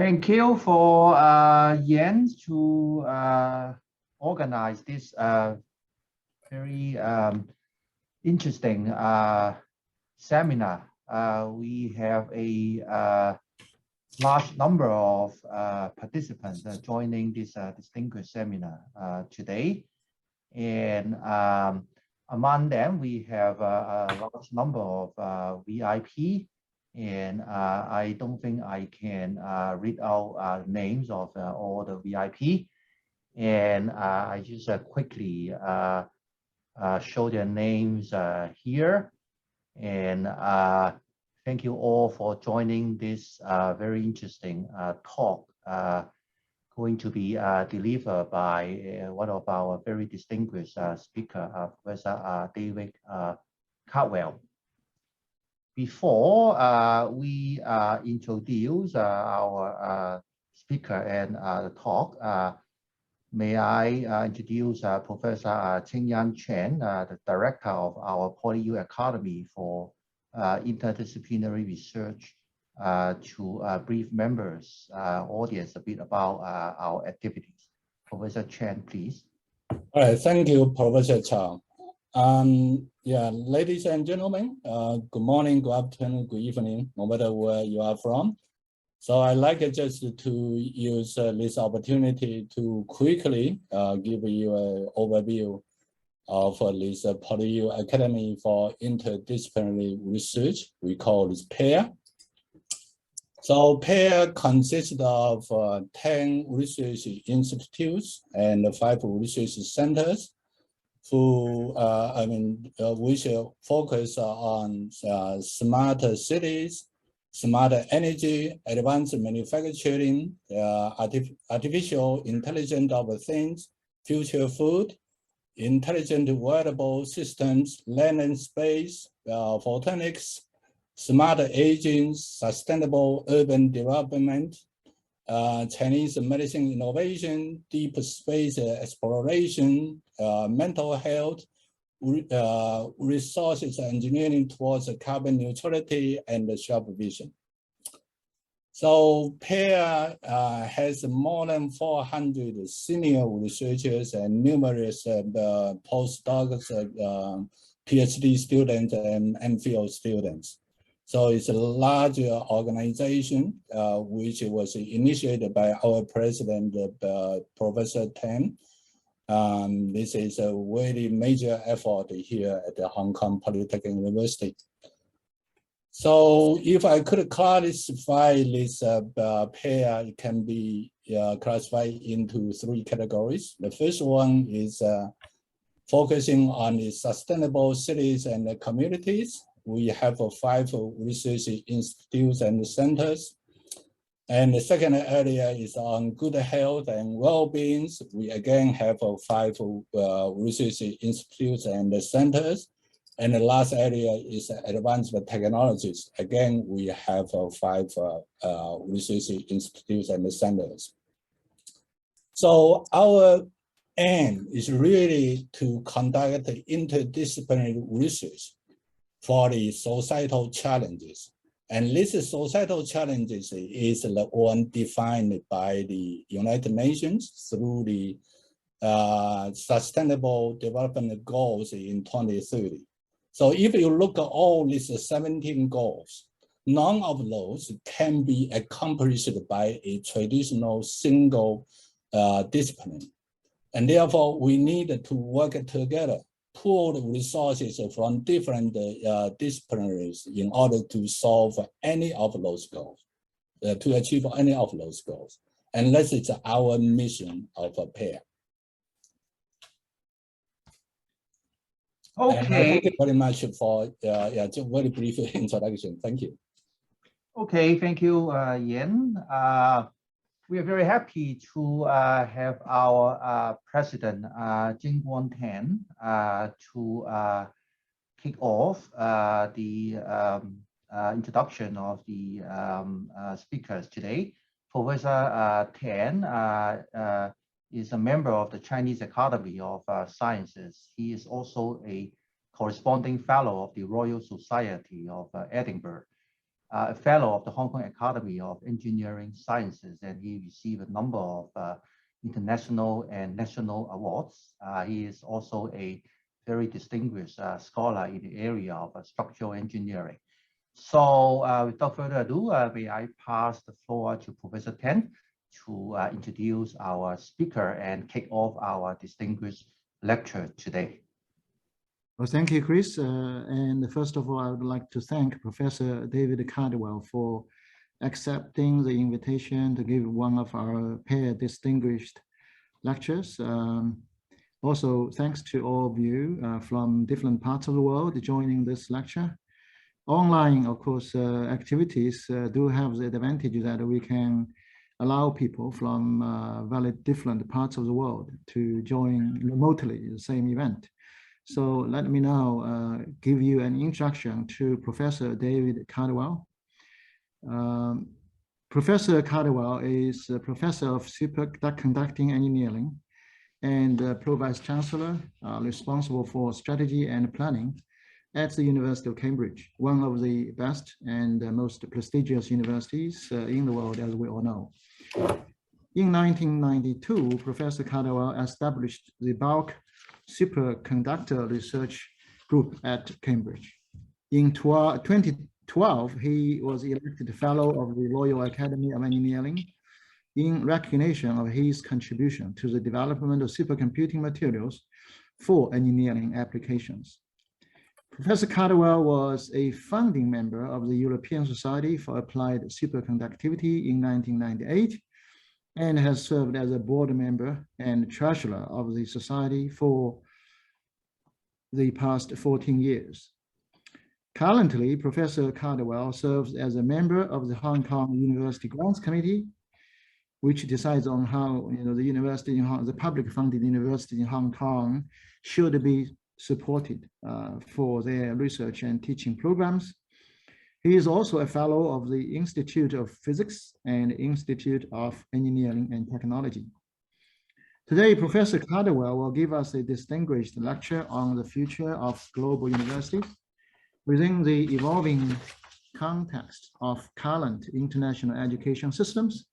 Thank you for Jens to organize this very interesting seminar. We have a large number of participants joining this distinguished seminar today. And among them, we have a large number of VIP. And I don't think I can read out names of all the VIP. And I just quickly show their names here. And thank you all for joining this very interesting talk going to be delivered by one of our very distinguished speaker, Professor David Cardwell. Before we introduce our speaker and the talk, may I introduce Professor Cheng-Yan Chen, the director of our PolyU Academy for Interdisciplinary Research, to brief members, audience a bit about our activities. Professor Chen, please. All right, thank you, Professor Chang. Yeah, ladies and gentlemen, good morning, good afternoon, good evening, no matter where you are from. So I'd like just to use this opportunity to quickly give you an overview of this PolyU Academy for Interdisciplinary Research. We call this PAIR. So PAIR consists of 10 research institutes and 5 research centers who which focus on smarter cities, smarter energy, advanced manufacturing, artificial intelligence of things, future food, intelligent wearable systems, land and space, photonics, smarter aging, sustainable urban development, Chinese medicine innovation, deep space exploration, mental health, resources engineering towards carbon neutrality, and sharp vision. So PAIR has more than 400 senior researchers and numerous postdocs, PhD students, and MPhil students. So it's a large organization which was initiated by our president, Professor Tan. This is a very major effort here at the Hong Kong Polytechnic University. So if I could classify this PAIR, it can be classified into 3 categories. The first one is focusing on the sustainable cities and the communities. We have 5 research institutes and centers. And the second area is on good health and well-being. We again have 5 research institutes and centers. And the last area is advanced technologies. Again, we have 5 research institutes and centers. So our aim is really to conduct interdisciplinary research for the societal challenges. And this societal challenges is the one defined by the United Nations through the Sustainable Development Goals in 2030. So if you look at all these 17 goals, none of those can be accomplished by a traditional single discipline. And therefore, we need to work together, pool the resources from different disciplines in order to solve any of those goals, to achieve any of those goals. And this is our mission of PAIR. Okay. Thank you very much for just a very brief introduction. Thank you. Okay, thank you, Yen. We are very happy to have our president, Jing Guan Tan, to kick off the introduction of the speakers today. Professor Tan is a member of the Chinese Academy of Sciences. He is also a corresponding fellow of the Royal Society of Edinburgh. a fellow of the Hong Kong Academy of Engineering Sciences, and he received a number of international and national awards. He is also a very distinguished scholar in the area of structural engineering. So without further ado, may I pass the floor to Professor Tan to introduce our speaker and kick off our distinguished lecture today. Well, thank you, Chris. And first of all, I would like to thank Professor David Cardwell for accepting the invitation to give one of our pair distinguished lectures. Also, thanks to all of you from different parts of the world joining this lecture. Online, of course, activities do have the advantage that we can allow people from very different parts of the world to join remotely the same event. So let me now give you an introduction to Professor David Cardwell. Professor Cardwell is a professor of superconducting engineering and Pro-Vice-Chancellor responsible for strategy and planning at the University of Cambridge, one of the best and most prestigious universities in the world, as we all know. In 1992, Professor Cardwell established the bulk superconductor research group at Cambridge. In 2012, he was elected Fellow of the Royal Academy of Engineering in recognition of his contribution to the development of supercomputing materials for engineering applications. Professor Cardwell was a founding member of the European Society for Applied Superconductivity in 1998 and has served as a board member and treasurer of the society for the past 14 years. Currently, Professor Cardwell serves as a member of the Hong Kong University Grants Committee, which decides on how the university in the public funded university in Hong Kong should be supported for their research and teaching programs. He is also a fellow of the Institute of Physics and Institute of Engineering and Technology. Today, Professor Cardwell will give us a distinguished lecture on the future of global universities within the evolving context of current international education systems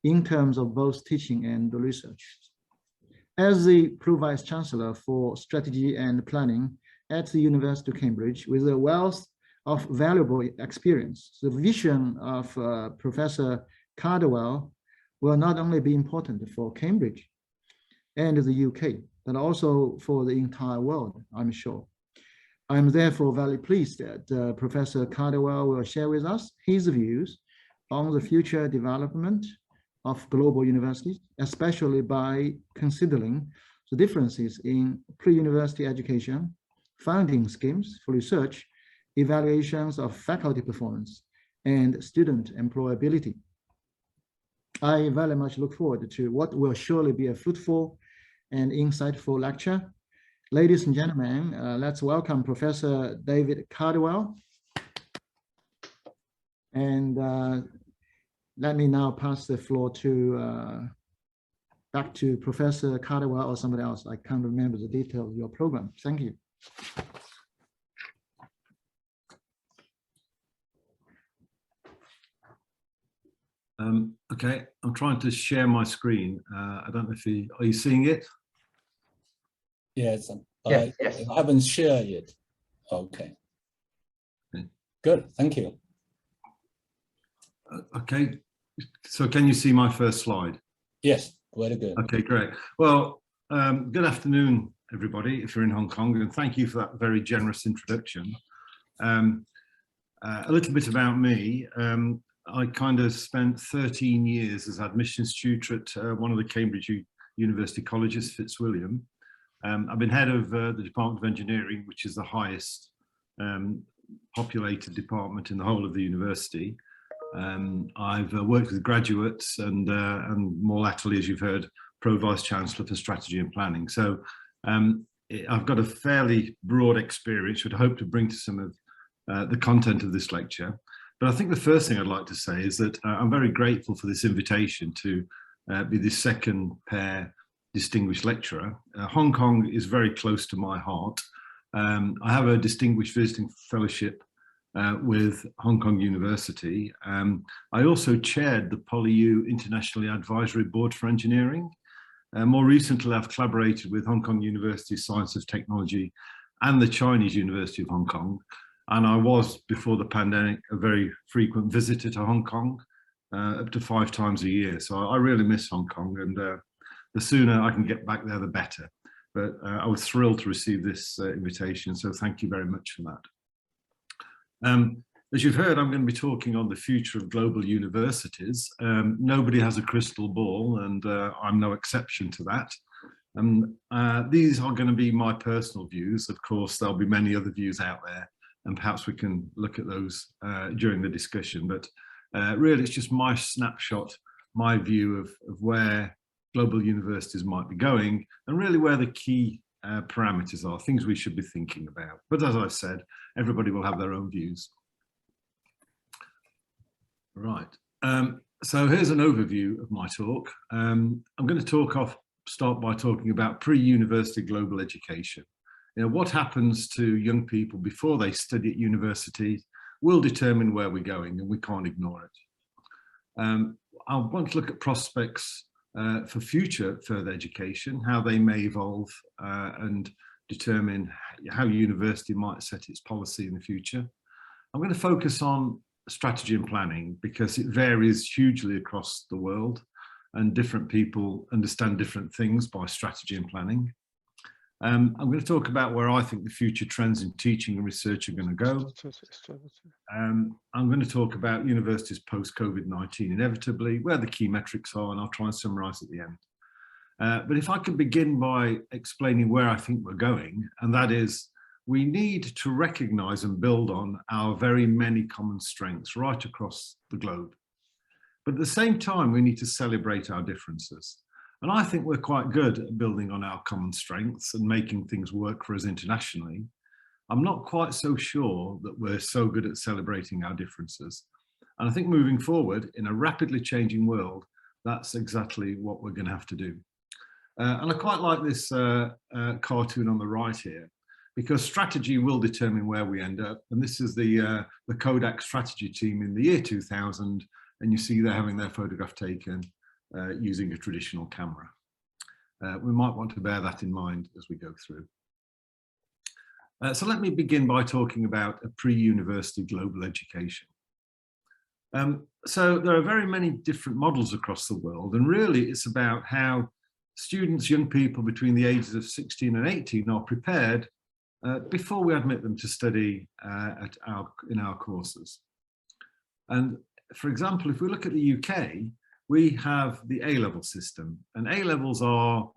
in terms of both teaching and research. As the Pro-Vice-Chancellor for Strategy and Planning at the University of Cambridge, with a wealth of valuable experience, the vision of Professor Cardwell will not only be important for Cambridge and the UK, but also for the entire world, I'm sure. I'm therefore very pleased that Professor Cardwell will share with us his views on the future development of global universities, especially by considering the differences in pre-university education, funding schemes for research, evaluations of faculty performance, and student employability. I very much look forward to what will surely be a fruitful and insightful lecture. Ladies and gentlemen, let's welcome Professor David Cardwell. And let me now pass the floor to back to Professor Cardwell or somebody else. I can't remember the details of your program. Thank you. Okay, I'm trying to share my screen. I don't know if are you seeing it? Yes, yes. I haven't shared it. Okay. Good, thank you. Okay, so can you see my first slide? Yes, very good. Okay, great. Well, good afternoon, everybody, if you're in Hong Kong, and thank you for that very generous introduction. A little bit about me. I kind of spent 13 years as admissions tutor at one of the Cambridge University colleges, Fitzwilliam. I've been head of the Department of Engineering, which is the highest populated department in the whole of the university. I've worked with graduates and more latterly, as you've heard, Pro-Vice-Chancellor for Strategy and Planning. So I've got a fairly broad experience, which I hope to bring to some of the content of this lecture. But I think the first thing I'd like to say is that I'm very grateful for this invitation to be the second pair distinguished lecturer. Hong Kong is very close to my heart. I have a distinguished visiting fellowship with Hong Kong University. I also chaired the PolyU International Advisory Board for Engineering. More recently, I've collaborated with Hong Kong University Science of Technology and the Chinese University of Hong Kong. And I was, before the pandemic, a very frequent visitor to Hong Kong, up to 5 times a year. So I really miss Hong Kong, and the sooner I can get back there, the better. But I was thrilled to receive this invitation, so thank you very much for that. As you've heard, I'm going to be talking on the future of global universities. Nobody has a crystal ball, and I'm no exception to that. These are going to be my personal views. Of course, there'll be many other views out there, and perhaps we can look at those during the discussion. But really, it's just my snapshot, my view of where global universities might be going, and really where the key parameters are, things we should be thinking about. But as I said, everybody will have their own views. Right, so here's an overview of my talk. I'm going to start by talking about pre-university global education. You know, what happens to young people before they study at university will determine where we're going, and we can't ignore it. I want to look at prospects for future further education, how they may evolve and determine how university might set its policy in the future. I'm going to focus on strategy and planning because it varies hugely across the world, and different people understand different things by strategy and planning. I'm going to talk about where I think the future trends in teaching and research are going to go. I'm going to talk about universities post-COVID-19 inevitably, where the key metrics are, and I'll try and summarize at the end. But if I could begin by explaining where I think we're going, and that is, we need to recognize and build on our very many common strengths right across the globe. But at the same time, we need to celebrate our differences. And I think we're quite good at building on our common strengths and making things work for us internationally. I'm not quite so sure that we're so good at celebrating our differences. And I think moving forward in a rapidly changing world, that's exactly what we're going to have to do. And I quite like this cartoon on the right here, because strategy will determine where we end up. And this is the Kodak strategy team in the year 2000. And you see they're having their photograph taken using a traditional camera. We might want to bear that in mind as we go through. So let me begin by talking about a pre-university global education. So there are very many different models across the world, and really it's about how students, young people between the ages of 16 and 18 are prepared before we admit them to study in our courses. And for example, if we look at the UK, we have the A-level system, and A-levels are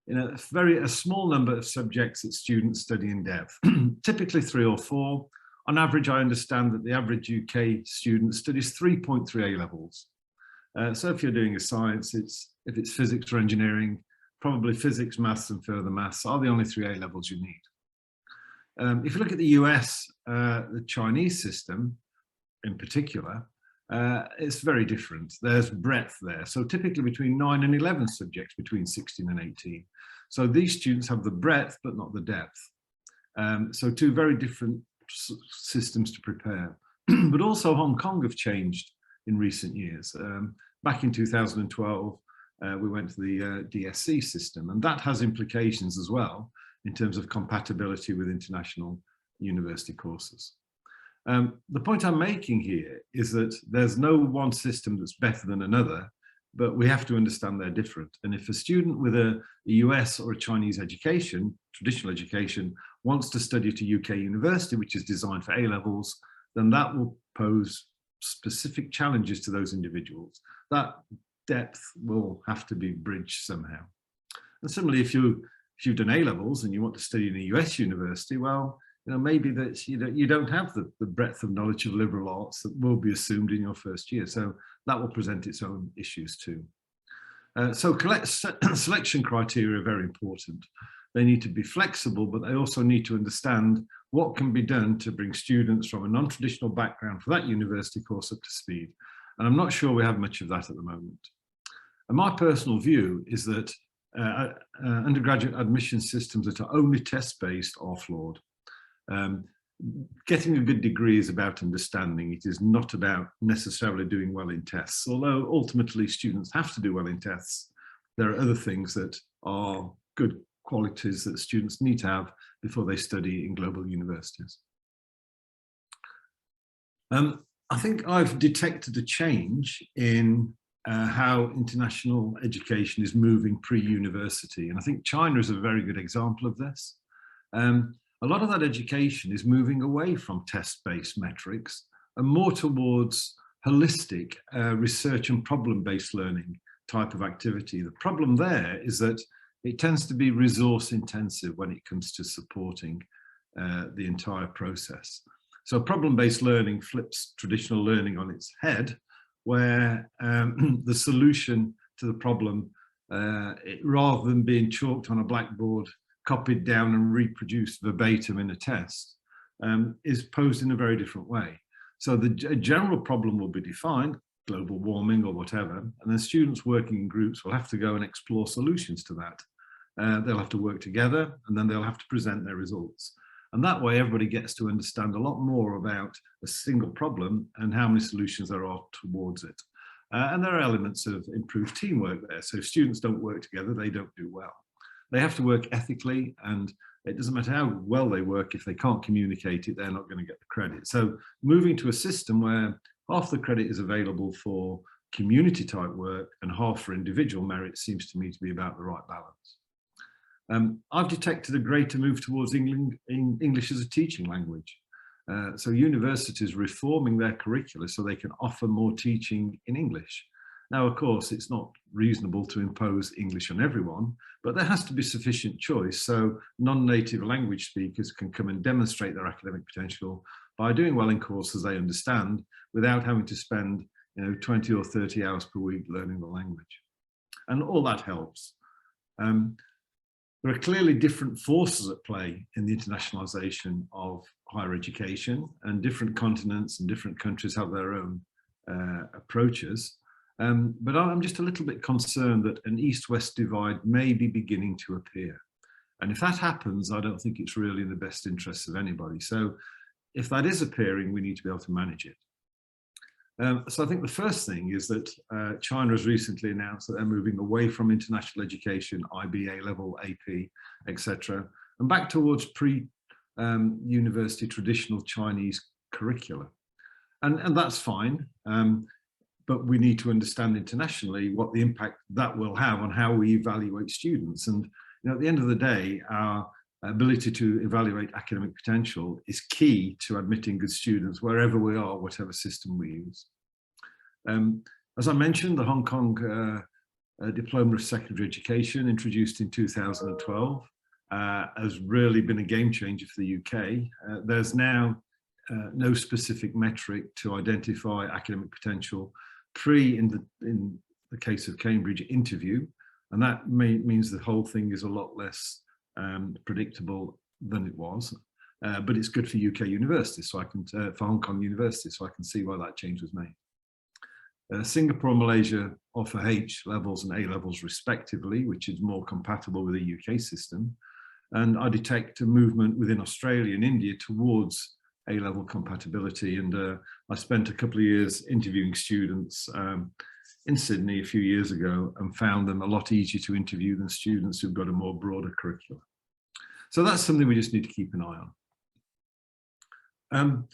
a small number of subjects that students study in depth, typically 3 or 4. On average, I understand that the average UK student studies 3.3 A-levels. So if you're doing a science, if it's physics or engineering, probably physics, maths and further maths are the only 3 A-levels you need. If you look at the US, the Chinese system in particular, it's very different. There's breadth there. So typically between 9 and 11 subjects between 16 and 18. So these students have the breadth, but not the depth. So 2 very different systems to prepare. But also Hong Kong have changed in recent years. Back in 2012, we went to the DSC system, and that has implications as well in terms of compatibility with international university courses. The point I'm making here is that there's no one system that's better than another, but we have to understand they're different. And if a student with a US or a Chinese education, traditional education, wants to study at a UK university, which is designed for A-levels, then that will pose specific challenges to those individuals. That depth will have to be bridged somehow. And similarly, if you've done A-levels and you want to study in a US university, well, maybe that you don't have the breadth of knowledge of liberal arts that will be assumed in your first year. So that will present its own issues too. So selection criteria are very important. They need to be flexible, but they also need to understand what can be done to bring students from a non-traditional background for that university course up to speed. And I'm not sure we have much of that at the moment. And my personal view is that undergraduate admission systems that are only test-based are flawed. getting a good degree is about understanding. It is not about necessarily doing well in tests, although ultimately students have to do well in tests. There are other things that are good qualities that students need to have before they study in global universities. I think I've detected a change in how international education is moving pre-university, and I think China is a very good example of this. A lot of that education is moving away from test-based metrics and more towards holistic research and problem-based learning type of activity. The problem there is that it tends to be resource intensive when it comes to supporting the entire process. So problem-based learning flips traditional learning on its head, where the solution to the problem, rather than being chalked on a blackboard, copied down and reproduced verbatim in a test, is posed in a very different way. So a general problem will be defined, global warming or whatever, and then students working in groups will have to go and explore solutions to that. They'll have to work together, and then they'll have to present their results. And that way everybody gets to understand a lot more about a single problem and how many solutions there are towards it. And there are elements of improved teamwork there. So if students don't work together, they don't do well. They have to work ethically, and it doesn't matter how well they work, if they can't communicate it, they're not going to get the credit. So moving to a system where half the credit is available for community type work and half for individual merit seems to me to be about the right balance. I've detected a greater move towards English as a teaching language. So universities reforming their curricula so they can offer more teaching in English. Now, of course, it's not reasonable to impose English on everyone, but there has to be sufficient choice so non-native language speakers can come and demonstrate their academic potential by doing well in courses they understand without having to spend 20 or 30 hours per week learning the language. And all that helps. There are clearly different forces at play in the internationalization of higher education, and different continents and different countries have their own approaches. But I'm just a little bit concerned that an East-West divide may be beginning to appear. And if that happens, I don't think it's really in the best interests of anybody. So if that is appearing, we need to be able to manage it. So I think the first thing is that China has recently announced that they're moving away from international education, IB, A-level, AP, etc., and back towards pre-university traditional Chinese curricula. And that's fine, but we need to understand internationally what the impact that will have on how we evaluate students. And at the end of the day, our ability to evaluate academic potential is key to admitting good students wherever we are, whatever system we use. As I mentioned, the Hong Kong Diploma of Secondary Education, introduced in 2012, has really been a game changer for the UK. There's now no specific metric to identify academic potential in the case of Cambridge interview, and that means the whole thing is a lot less predictable than it was, but it's good for UK universities, so I can for Hong Kong universities, so I can see why that change was made. Singapore and Malaysia offer H levels and A levels respectively, which is more compatible with the UK system, and I detect a movement within Australia and India towards A-level compatibility. And I spent a couple of years interviewing students in Sydney a few years ago and found them a lot easier to interview than students who've got a more broader curriculum. So that's something we just need to keep an eye on.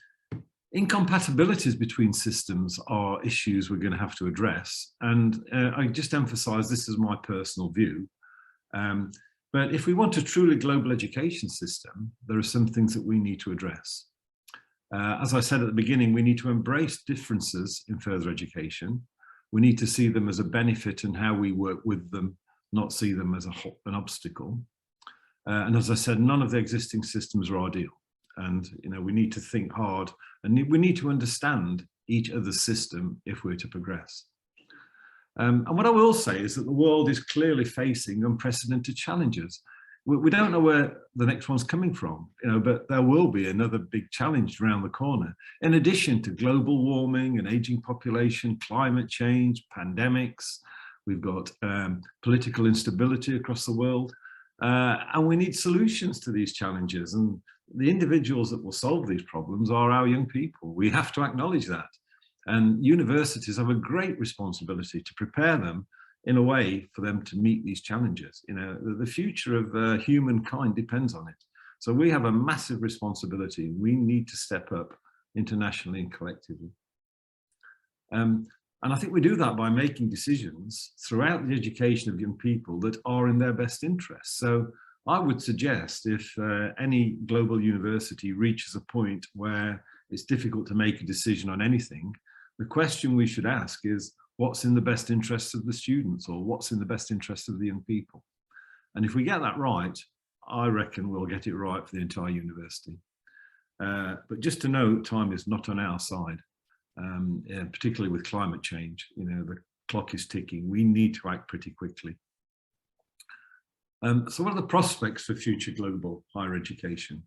Incompatibilities between systems are issues we're going to have to address. And I just emphasize this is my personal view. But if we want a truly global education system, there are some things that we need to address. As I said at the beginning, we need to embrace differences in further education. We need to see them as a benefit and how we work with them, not see them as an obstacle. And as I said, none of the existing systems are ideal. And we need to think hard, and we need to understand each other's system if we're to progress. And what I will say is that the world is clearly facing unprecedented challenges. We don't know where the next one's coming from, but there will be another big challenge around the corner. In addition to global warming and aging population, climate change, pandemics, we've got political instability across the world, and we need solutions to these challenges. And the individuals that will solve these problems are our young people. We have to acknowledge that. And universities have a great responsibility to prepare them in a way for them to meet these challenges. You know, the future of humankind depends on it. So we have a massive responsibility. We need to step up internationally and collectively. And I think we do that by making decisions throughout the education of young people that are in their best interests. So I would suggest if any global university reaches a point where it's difficult to make a decision on anything, the question we should ask is, what's in the best interests of the students, or what's in the best interests of the young people? And if we get that right, I reckon we'll get it right for the entire university. But just to note, time is not on our side, particularly with climate change. You know, the clock is ticking. We need to act pretty quickly. So what are the prospects for future global higher education?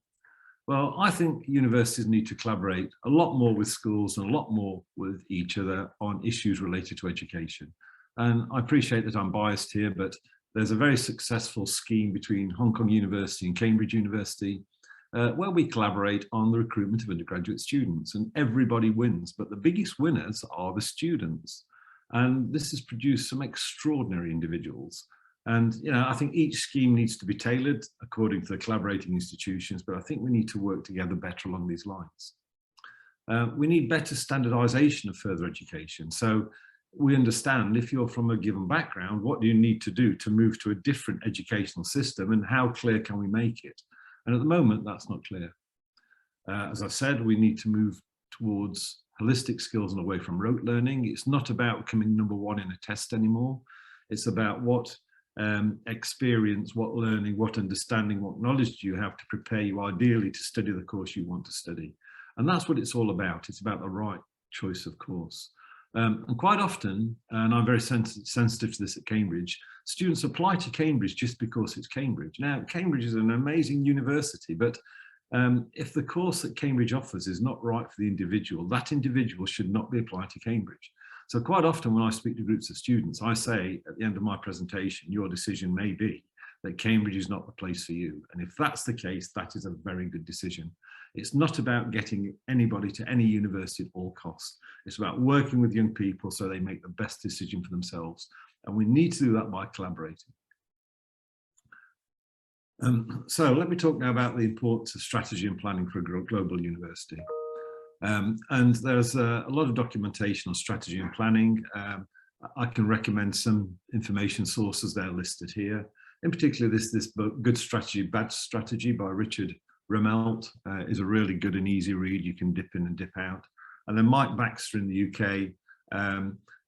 Well, I think universities need to collaborate a lot more with schools and a lot more with each other on issues related to education. And I appreciate that I'm biased here, but there's a very successful scheme between Hong Kong University and Cambridge University where we collaborate on the recruitment of undergraduate students, and everybody wins, but the biggest winners are the students. And this has produced some extraordinary individuals. And, you know, I think each scheme needs to be tailored according to the collaborating institutions, but I think we need to work together better along these lines. We need better standardization of further education. So we understand if you're from a given background, what do you need to do to move to a different educational system, and how clear can we make it? And at the moment, that's not clear. As I said, we need to move towards holistic skills and away from rote learning. It's not about becoming #1 in a test anymore. It's about what experience, what learning, what understanding, what knowledge do you have to prepare you ideally to study the course you want to study. And that's what it's all about. It's about the right choice of course. And quite often, and I'm very sensitive to this at Cambridge, students apply to Cambridge just because it's Cambridge. Now, Cambridge is an amazing university, but if the course that Cambridge offers is not right for the individual, that individual should not be applied to Cambridge. So quite often when I speak to groups of students, I say at the end of my presentation, your decision may be that Cambridge is not the place for you. And if that's the case, that is a very good decision. It's not about getting anybody to any university at all costs. It's about working with young people so they make the best decision for themselves. And we need to do that by collaborating. So let me talk now about the importance of strategy and planning for a global university. And there's a lot of documentation on strategy and planning. I can recommend some information sources. They're listed here. In particular, this book, Good Strategy, Bad Strategy by Richard Rummelt is a really good and easy read. You can dip in and dip out. And then Mike Baxter in the UK,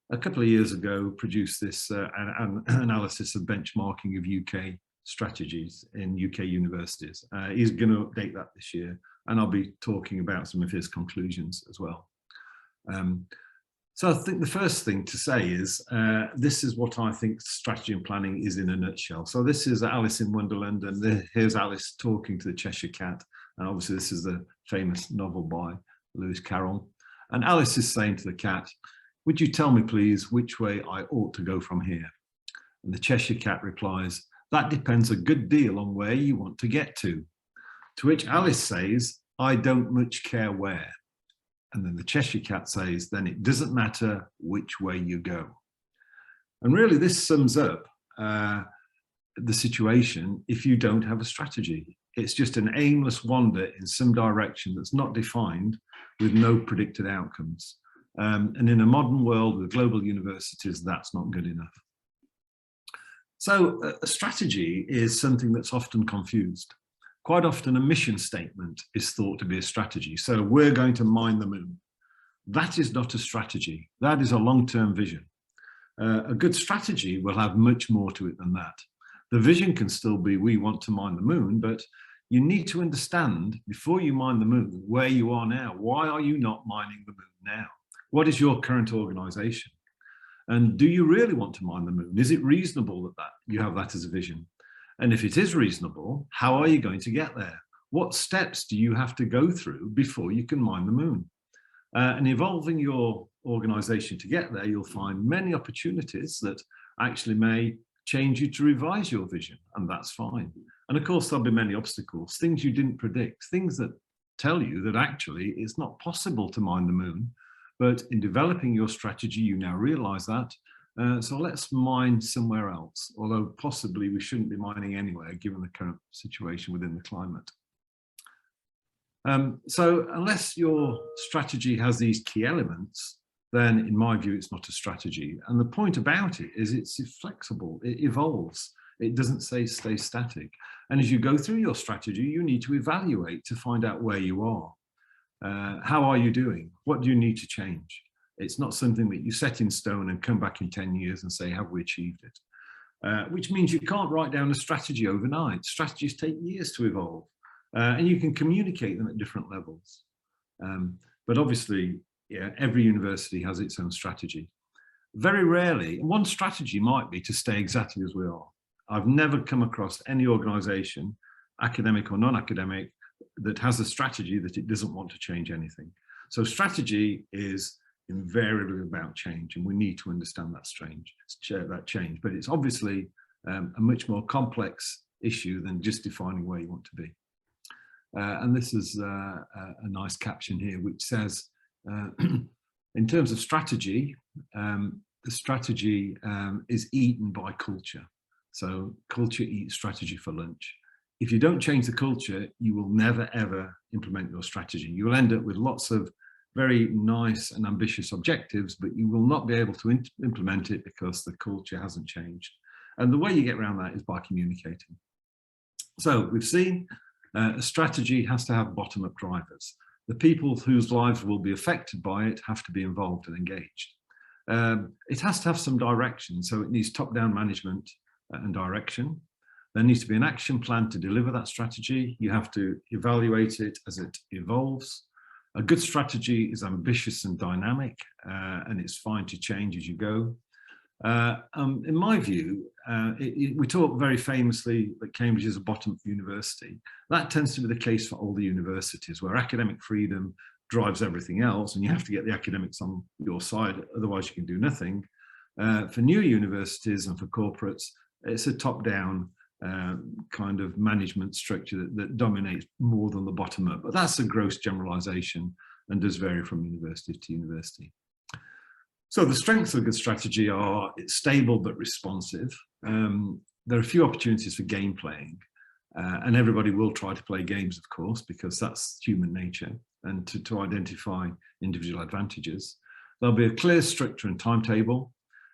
a couple of years ago, produced this an analysis of benchmarking of UK strategies in UK universities. He's going to update that this year, and I'll be talking about some of his conclusions as well. So I think the first thing to say is, this is what I think strategy and planning is in a nutshell. So this is Alice in Wonderland, and here's Alice talking to the Cheshire Cat. And obviously this is the famous novel by Lewis Carroll. And Alice is saying to the cat, would you tell me please which way I ought to go from here? And the Cheshire Cat replies, that depends a good deal on where you want to get to. To which Alice says, I don't much care where. And then the Cheshire Cat says, then it doesn't matter which way you go. And really this sums up the situation if you don't have a strategy. It's just an aimless wander in some direction that's not defined with no predicted outcomes. And in a modern world with global universities, that's not good enough. So a strategy is something that's often confused. Quite often a mission statement is thought to be a strategy. So we're going to mine the moon. That is not a strategy. That is a long-term vision. A good strategy will have much more to it than that. The vision can still be, we want to mine the moon, but you need to understand before you mine the moon, where you are now. Why are you not mining the moon now? What is your current organization? And do you really want to mine the moon? Is it reasonable that you have that as a vision? And if it is reasonable, how are you going to get there? What steps do you have to go through before you can mine the moon? And evolving your organization to get there, you'll find many opportunities that actually may change you to revise your vision, and that's fine. And of course, there'll be many obstacles, things you didn't predict, things that tell you that actually it's not possible to mine the moon. But in developing your strategy, you now realize that. So let's mine somewhere else, although possibly we shouldn't be mining anywhere given the current situation within the climate. So unless your strategy has these key elements, then in my view, it's not a strategy. And the point about it is it's flexible, it evolves. It doesn't stay static. And as you go through your strategy, you need to evaluate to find out where you are. How are you doing? What do you need to change? It's not something that you set in stone and come back in 10 years and say, have we achieved it? Which means you can't write down a strategy overnight. Strategies take years to evolve, and you can communicate them at different levels. But obviously, yeah, every university has its own strategy. Very rarely, one strategy might be to stay exactly as we are. I've never come across any organization, academic or non-academic, that has a strategy that it doesn't want to change anything. So strategy is invariably about change, and we need to understand that change. But it's obviously a much more complex issue than just defining where you want to be. And this is a nice caption here, which says, in terms of strategy, the strategy is eaten by culture. So culture eats strategy for lunch. If you don't change the culture, you will never, ever implement your strategy. You will end up with lots of very nice and ambitious objectives, but you will not be able to implement it because the culture hasn't changed. And the way you get around that is by communicating. So we've seen a strategy has to have bottom-up drivers. The people whose lives will be affected by it have to be involved and engaged. It has to have some direction, so it needs top-down management and direction. There needs to be an action plan to deliver that strategy. You have to evaluate it as it evolves. A good strategy is ambitious and dynamic, and it's fine to change as you go. In my view, we talk very famously that Cambridge is a bottom-up university. That tends to be the case for all the universities, where academic freedom drives everything else, and you have to get the academics on your side, otherwise you can do nothing. For new universities and for corporates, it's a top-down kind of management structure that dominates more than the bottom-up. But that's a gross generalization and does vary from university to university. So the strengths of a good strategy are it's stable but responsive. There are a few opportunities for game playing, and everybody will try to play games, of course, because that's human nature, and to identify individual advantages. There'll be a clear structure and timetable.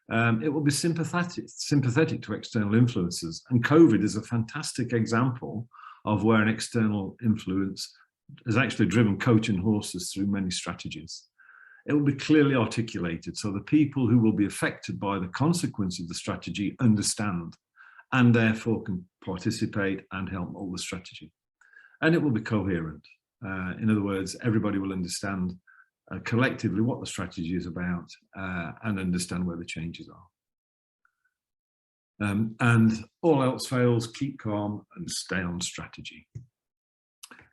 It will be sympathetic to external influences, and COVID is a fantastic example of where an external influence has actually driven coach and horses through many strategies. It will be clearly articulated, so the people who will be affected by the consequence of the strategy understand and therefore can participate and help mold the strategy. And it will be coherent. In other words, everybody will understand collectively what the strategy is about and understand where the changes are. And all else fails, keep calm and stay on strategy.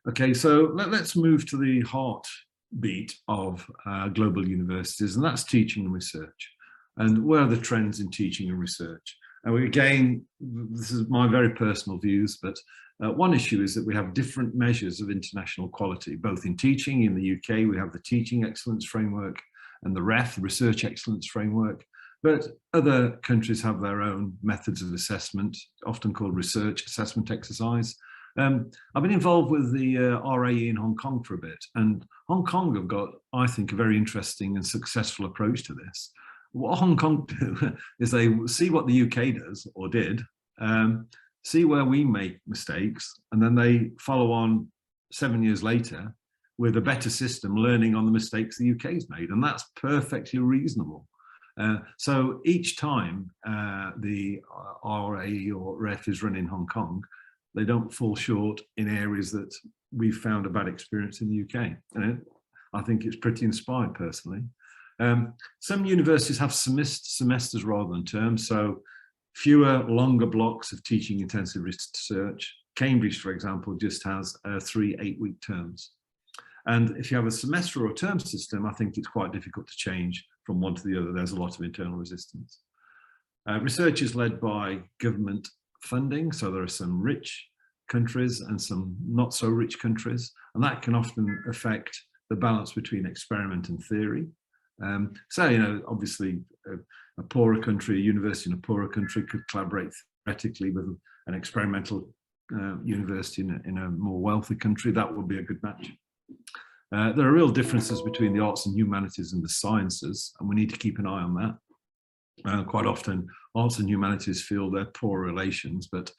Okay, so let's move to the heartbeat of global universities, and that's teaching and research. And where are the trends in teaching and research? And again, this is my very personal views, but one issue is that we have different measures of international quality, both in teaching. In the UK, we have the Teaching Excellence Framework and the REF, the Research Excellence Framework, but other countries have their own methods of assessment, often called research assessment exercise. I've been involved with the RAE in Hong Kong for a bit, and Hong Kong have got, I think, a very interesting and successful approach to this. What Hong Kong do is they see what the UK does or did, see where we make mistakes, and then they follow on 7 years later with a better system, learning on the mistakes the UK's made, and that's perfectly reasonable. So each time the RAE or REF is run in Hong Kong, they don't fall short in areas that we've found a bad experience in the UK. And I think it's pretty inspired personally. Some universities have semesters rather than terms, so fewer longer blocks of teaching intensive research. Cambridge, for example, just has 3 8-week terms. And if you have a semester or a term system, I think it's quite difficult to change from one to the other. There's a lot of internal resistance. Research is led by government funding, so there are some rich countries and some not so rich countries, and that can often affect the balance between experiment and theory. So, you know, obviously a poorer country, a university in a poorer country could collaborate theoretically with an experimental university in a more wealthy country. That would be a good match. There are real differences between the arts and humanities and the sciences, and we need to keep an eye on that. Quite often, arts and humanities feel they're poor relations, but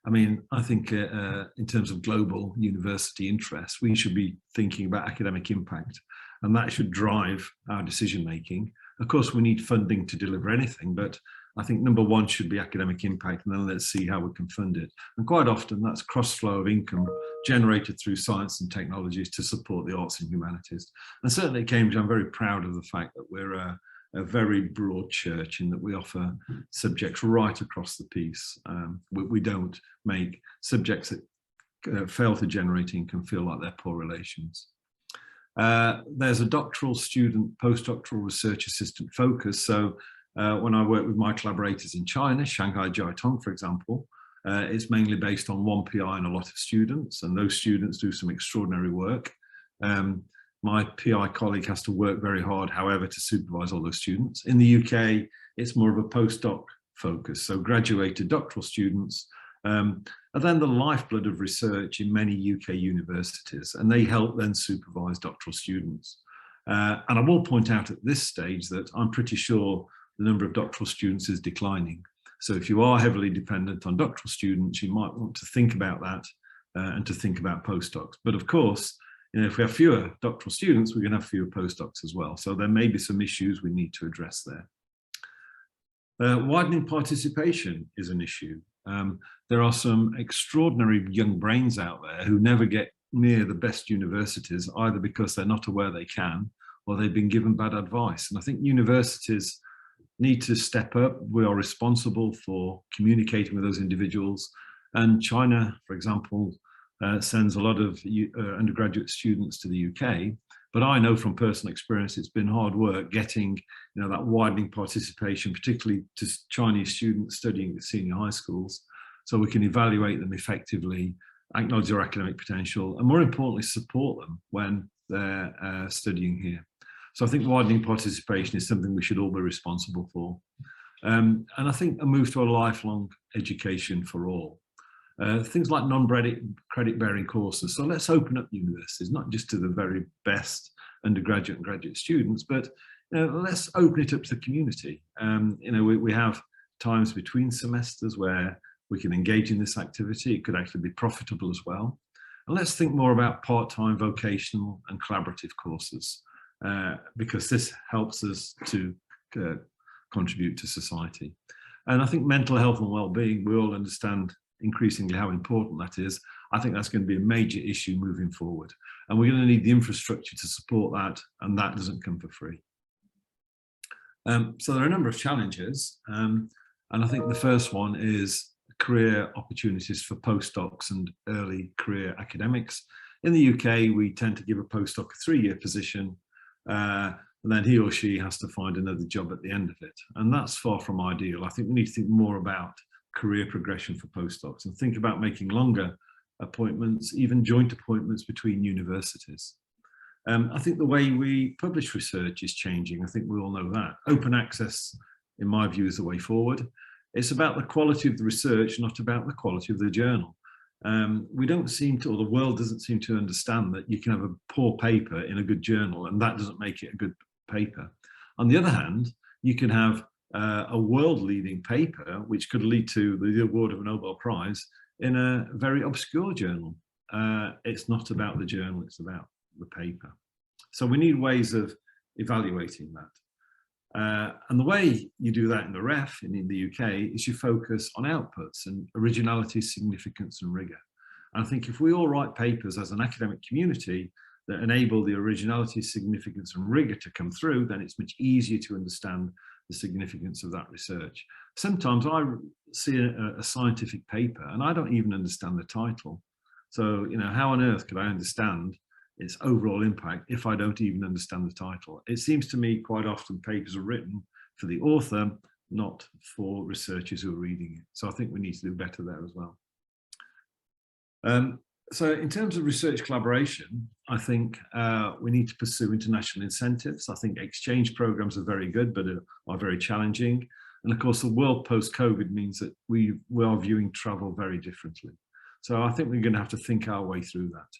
I mean, I think in terms of global university interests, we should be thinking about academic impact, and that should drive our decision making. Of course, we need funding to deliver anything, but I think number one should be academic impact, and then let's see how we can fund it. And quite often that's cross flow of income generated through science and technologies to support the arts and humanities. And certainly at Cambridge, I'm very proud of the fact that we're a very broad church in that we offer subjects right across the piece. We don't make subjects that fail to generate income feel like they're poor relations. There's a doctoral student, postdoctoral research assistant focus. So when I work with my collaborators in China, Shanghai Jiaotong, for example, it's mainly based on one PI and a lot of students, and those students do some extraordinary work. My PI colleague has to work very hard, however, to supervise all those students. In the UK, it's more of a postdoc focus, so graduated doctoral students are then the lifeblood of research in many UK universities, and they help then supervise doctoral students. And I will point out at this stage that I'm pretty sure the number of doctoral students is declining. So if you are heavily dependent on doctoral students, you might want to think about that and to think about postdocs. But of course, you know, if we have fewer doctoral students, we're going to have fewer postdocs as well. So there may be some issues we need to address there. Widening participation is an issue. There are some extraordinary young brains out there who never get near the best universities, either because they're not aware they can, or they've been given bad advice. And I think universities need to step up. We are responsible for communicating with those individuals. And China, for example, sends a lot of undergraduate students to the UK. But I know from personal experience, it's been hard work getting, you know, that widening participation, particularly to Chinese students studying at senior high schools, so we can evaluate them effectively, acknowledge their academic potential, and more importantly, support them when they're studying here. So I think widening participation is something we should all be responsible for. And I think a move to a lifelong education for all. Things like non-credit-bearing courses. So let's open up universities, not just to the very best undergraduate and graduate students, but let's open it up to the community. We have times between semesters where we can engage in this activity. It could actually be profitable as well. And let's think more about part-time vocational and collaborative courses, because this helps us to contribute to society. And I think mental health and well-being, we all understand increasingly how important that is. I think that's going to be a major issue moving forward. And we're going to need the infrastructure to support that, and that doesn't come for free. So there are a number of challenges. And I think the first one is career opportunities for postdocs and early career academics. In the UK, we tend to give a postdoc a 3-year position, and then he or she has to find another job at the end of it. And that's far from ideal. I think we need to think more about career progression for postdocs and think about making longer appointments, even joint appointments between universities. I think the way we publish research is changing. I think we all know that. Open access, in my view, is the way forward. It's about the quality of the research, not about the quality of the journal. We don't seem to, or the world doesn't seem to understand that you can have a poor paper in a good journal and that doesn't make it a good paper. On the other hand, you can have a world-leading paper, which could lead to the award of a Nobel Prize in a very obscure journal. It's not about the journal, it's about the paper. So we need ways of evaluating that. And the way you do that in the ref in the UK is you focus on outputs and originality, significance and rigor. And I think if we all write papers as an academic community that enable the originality, significance and rigor to come through, then it's much easier to understand the significance of that research. Sometimes I see a scientific paper and I don't even understand the title. So, how on earth could I understand its overall impact if I don't even understand the title? It seems to me quite often papers are written for the author, not for researchers who are reading it. So I think we need to do better there as well. So in terms of research collaboration, I think we need to pursue international incentives. I think exchange programs are very good, but are very challenging. And of course, the world post-COVID means that we are viewing travel very differently. So I think we're going to have to think our way through that.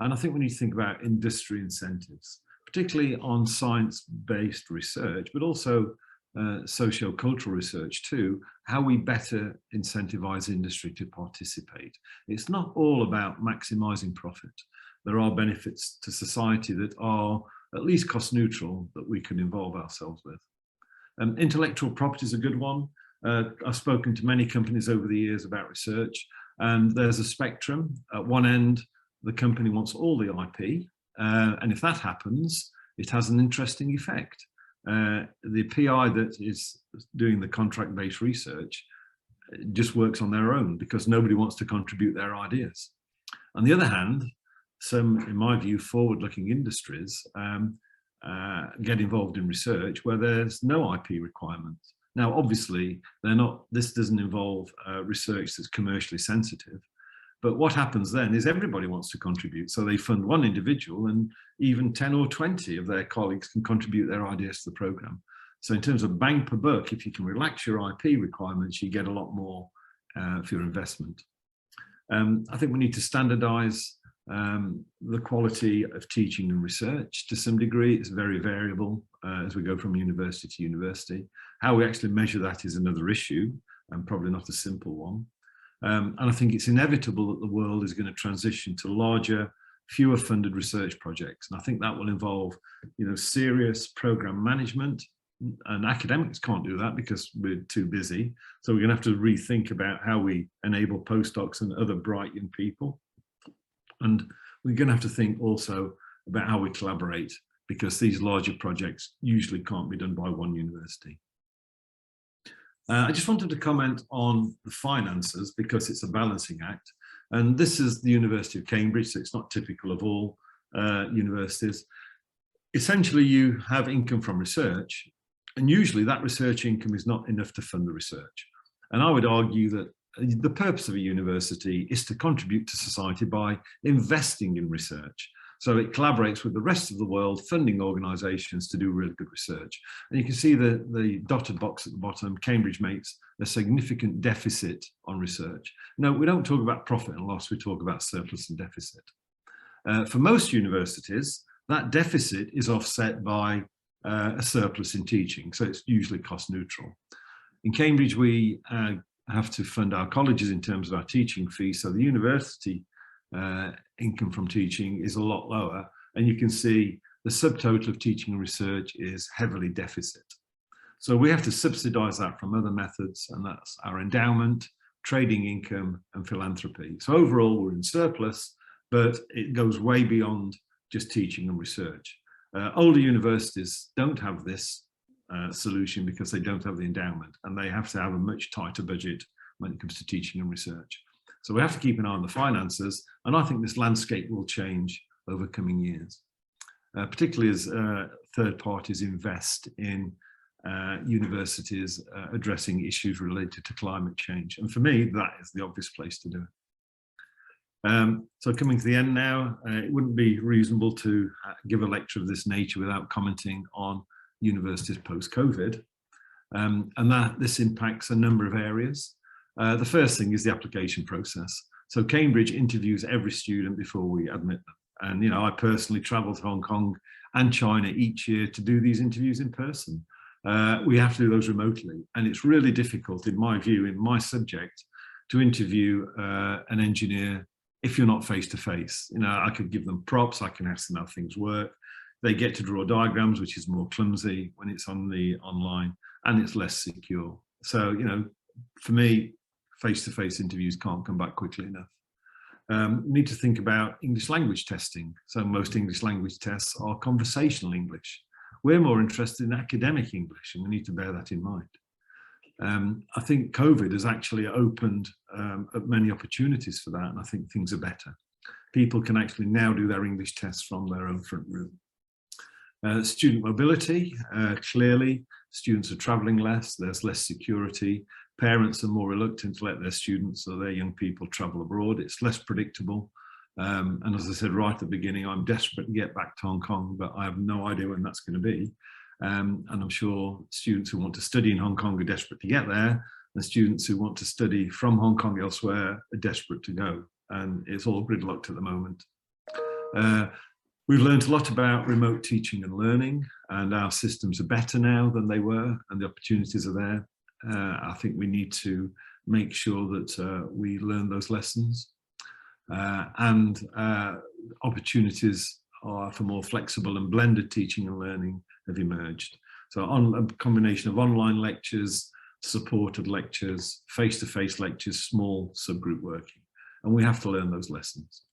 And I think we need to think about industry incentives, particularly on science-based research, but also socio-cultural research too, how we better incentivize industry to participate. It's not all about maximizing profit. There are benefits to society that are at least cost neutral that we can involve ourselves with. Intellectual property is a good one. I've spoken to many companies over the years about research, and there's a spectrum. At one end, the company wants all the IP, and if that happens, it has an interesting effect. The PI that is doing the contract-based research just works on their own because nobody wants to contribute their ideas. On the other hand, some, in my view, forward-looking industries get involved in research where there's no IP requirements. Now, obviously, this doesn't involve research that's commercially sensitive. But what happens then is everybody wants to contribute. So they fund one individual and even 10 or 20 of their colleagues can contribute their ideas to the program. So in terms of bang per buck, if you can relax your IP requirements, you get a lot more for your investment. I think we need to standardize the quality of teaching and research to some degree. It's very variable as we go from university to university. How we actually measure that is another issue and probably not a simple one. And I think it's inevitable that the world is going to transition to larger, fewer funded research projects. And I think that will involve, serious program management, and academics can't do that because we're too busy. So we're going to have to rethink about how we enable postdocs and other bright young people. And we're going to have to think also about how we collaborate, because these larger projects usually can't be done by one university. I just wanted to comment on the finances because it's a balancing act. And this is the University of Cambridge, so it's not typical of all universities. Essentially, you have income from research, and usually that research income is not enough to fund the research. And I would argue that the purpose of a university is to contribute to society by investing in research. So it collaborates with the rest of the world, funding organisations to do really good research. And you can see the dotted box at the bottom. Cambridge makes a significant deficit on research. No, we don't talk about profit and loss, we talk about surplus and deficit. For most universities, that deficit is offset by a surplus in teaching, so it's usually cost neutral. In Cambridge, we have to fund our colleges in terms of our teaching fees, so the university income from teaching is a lot lower, and you can see the subtotal of teaching and research is heavily deficit. So we have to subsidize that from other methods, and that's our endowment, trading income, and philanthropy. So overall, we're in surplus, but it goes way beyond just teaching and research. Older universities don't have this solution because they don't have the endowment, and they have to have a much tighter budget when it comes to teaching and research. So we have to keep an eye on the finances, and I think this landscape will change over coming years, particularly as third parties invest in universities addressing issues related to climate change. And for me, that is the obvious place to do it. So coming to the end now, it wouldn't be reasonable to give a lecture of this nature without commenting on universities post-COVID, and that this impacts a number of areas. The first thing is the application process. So Cambridge interviews every student before we admit them. And, I personally travel to Hong Kong and China each year to do these interviews in person. We have to do those remotely. And it's really difficult, in my view, in my subject, to interview an engineer if you're not face-to-face. I could give them props, I can ask them how things work. They get to draw diagrams, which is more clumsy when it's on the online, and it's less secure. So, for me, face-to-face interviews can't come back quickly enough. We need to think about English language testing. So most English language tests are conversational English. We're more interested in academic English, and we need to bear that in mind. I think COVID has actually opened up many opportunities for that, and I think things are better. People can actually now do their English tests from their own front room. Student mobility, clearly, Students are traveling less, there's less security. Parents are more reluctant to let their students or their young people travel abroad. It's less predictable. And as I said right at the beginning, I'm desperate to get back to Hong Kong, but I have no idea when that's going to be. And I'm sure students who want to study in Hong Kong are desperate to get there, and students who want to study from Hong Kong elsewhere are desperate to go. And it's all gridlocked at the moment. We've learned a lot about remote teaching and learning, and our systems are better now than they were, and the opportunities are there. I think we need to make sure that we learn those lessons, and opportunities for more flexible and blended teaching and learning have emerged. So on a combination of online lectures, supported lectures, face-to-face lectures, small subgroup working, and we have to learn those lessons.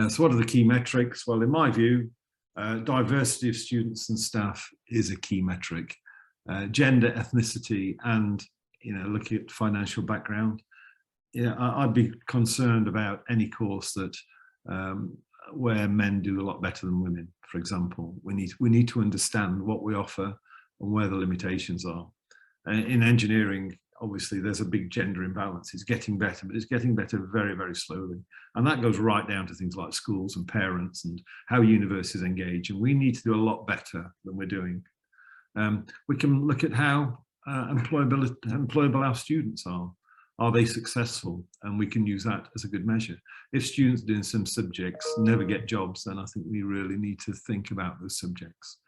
So what are the key metrics? Well, in my view, diversity of students and staff is a key metric. Gender, ethnicity, and looking at financial background. Yeah, I'd be concerned about any course that where men do a lot better than women, for example. We need to understand what we offer and where the limitations are. In engineering, obviously, there's a big gender imbalance. It's getting better, but it's getting better very, very slowly. And that goes right down to things like schools and parents and how universities engage. And we need to do a lot better than we're doing. We can look at how employable our students are. Are they successful? And we can use that as a good measure. If students doing some subjects never get jobs, then I think we really need to think about those subjects.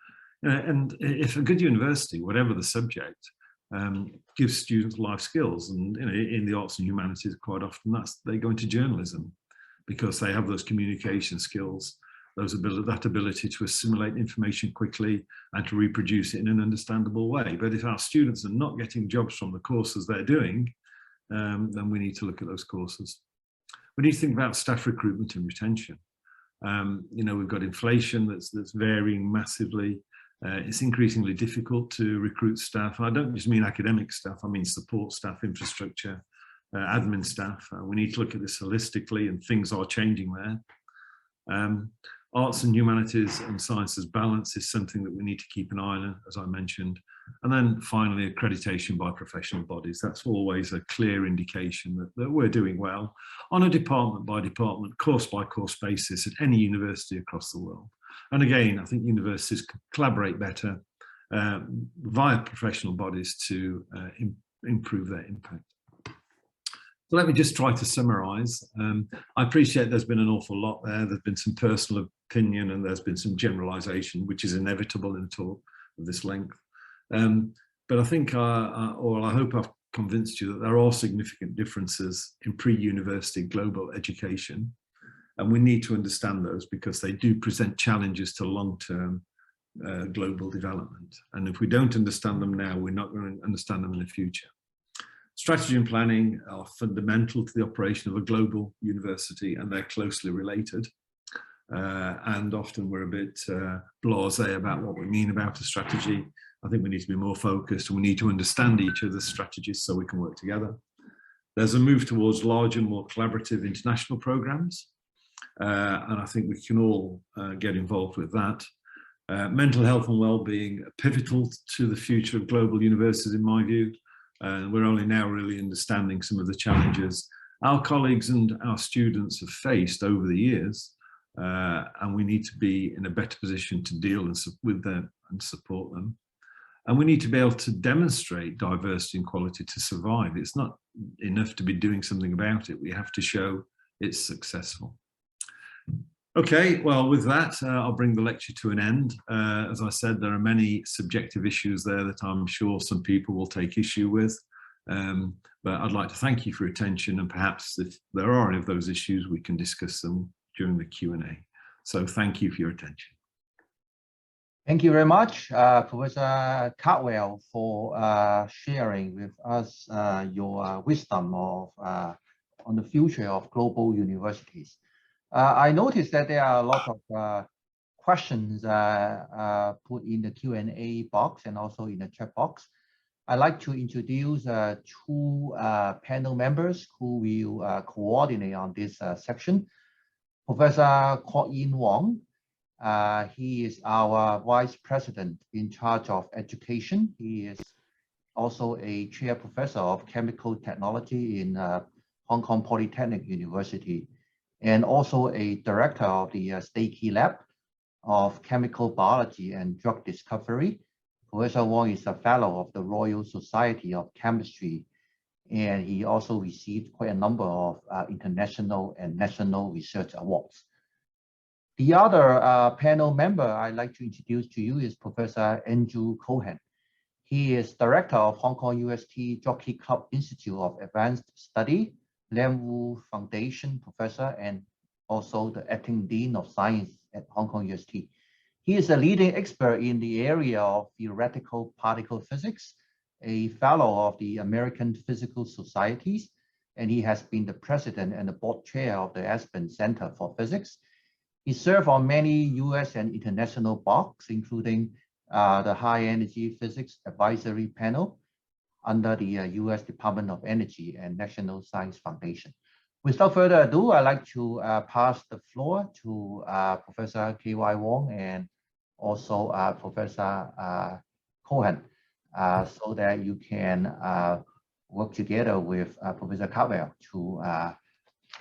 And if a good university, whatever the subject, gives students life skills, and in the arts and humanities, quite often they go into journalism because they have those communication skills, that ability to assimilate information quickly and to reproduce it in an understandable way. But if our students are not getting jobs from the courses they're doing, then we need to look at those courses. We need to think about staff recruitment and retention. We've got inflation that's varying massively. It's increasingly difficult to recruit staff. I don't just mean academic staff, I mean support staff, infrastructure, admin staff. We need to look at this holistically, and things are changing there. Arts and humanities and sciences balance is something that we need to keep an eye on, as I mentioned. And then finally, accreditation by professional bodies. That's always a clear indication that we're doing well on a department by department, course by course basis at any university across the world. And again, I think universities can collaborate better via professional bodies to improve their impact. So let me just try to summarize. I appreciate there's been an awful lot there. There's been some personal opinion and there's been some generalization, which is inevitable in a talk of this length. But I think, or I hope I've convinced you that there are significant differences in pre-university global education. And we need to understand those because they do present challenges to long-term global development. And if we don't understand them now, we're not going to understand them in the future. Strategy and planning are fundamental to the operation of a global university, and they're closely related. And often we're a bit blasé about what we mean about a strategy. I think we need to be more focused, and we need to understand each other's strategies so we can work together. There's a move towards larger, more collaborative international programs. And I think we can all get involved with that. Mental health and well-being are pivotal to the future of global universities, in my view. And we're only now really understanding some of the challenges our colleagues and our students have faced over the years. And we need to be in a better position to deal with them and support them. And we need to be able to demonstrate diversity and quality to survive. It's not enough to be doing something about it. We have to show it's successful. Okay, well, with that, I'll bring the lecture to an end. As I said, there are many subjective issues there that I'm sure some people will take issue with. But I'd like to thank you for your attention, and perhaps if there are any of those issues, we can discuss them during the Q&A. So thank you for your attention. Thank you very much, Professor Cardwell, for sharing with us your wisdom of on the future of global universities. I noticed that there are a lot of questions put in the Q&A box and also in the chat box. I'd like to introduce two panel members who will coordinate on this section. Professor Kwok In Wong He is our Vice President in charge of education. He is also a chair professor of chemical technology in Hong Kong Polytechnic University, and also a director of the State Key Lab of Chemical Biology and Drug Discovery. Professor Wong is a fellow of the Royal Society of Chemistry, and he also received quite a number of international and national research awards. The other panel member I'd like to introduce to you is Professor Andrew Cohen. He is director of Hong Kong UST Jockey Club Institute of Advanced Study, Lam Wu Foundation professor, and also the acting dean of science at Hong Kong UST. He is a leading expert in the area of theoretical particle physics, a fellow of the American Physical Societies, and he has been the president and the board chair of the Aspen Center for Physics. He served on many US and international boards, including the High Energy Physics Advisory Panel under the US Department of Energy and National Science Foundation. Without further ado, I'd like to pass the floor to Professor K.Y. Wong and also Professor Cohen, so that you can work together with Professor Cardwell to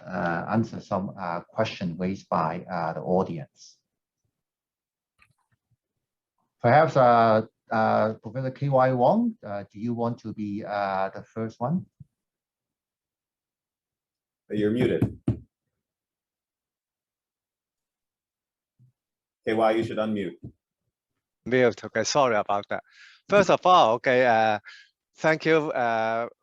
answer some questions raised by the audience. Perhaps Professor K.Y. Wong, do you want to be the first one? You're muted. KY, you should unmute. Mute. Okay, sorry about that. First of all, okay, thank you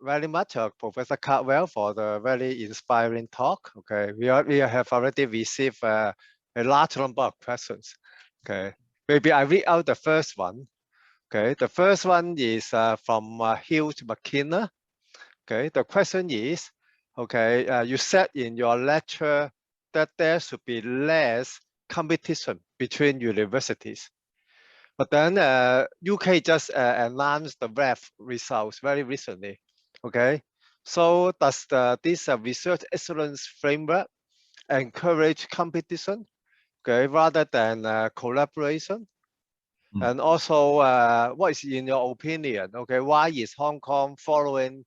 very much, Professor Cardwell, for the very inspiring talk. Okay, we have already received a large number of questions. Okay, maybe I read out the first one. Okay, the first one is from Hugh McKenna. Okay, the question is, okay, you said in your lecture that there should be less competition between universities. But then UK just announced the REF results very recently. Okay, so does this research excellence framework encourage competition, okay, rather than collaboration? And also, what is in your opinion? Okay, why is Hong Kong following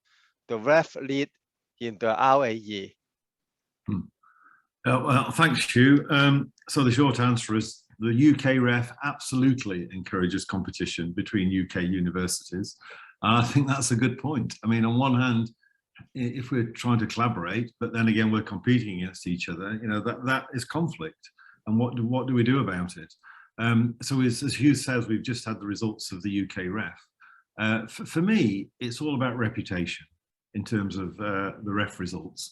the REF lead in the RAE? Well, thanks, Hugh. So the short answer is the UK REF absolutely encourages competition between UK universities. And I think that's a good point. I mean, on one hand, if we're trying to collaborate, but then again, we're competing against each other, you know, that is conflict. And what do we do about it? So as Hugh says, we've just had the results of the UK REF. For me, it's all about reputation in terms of the REF results.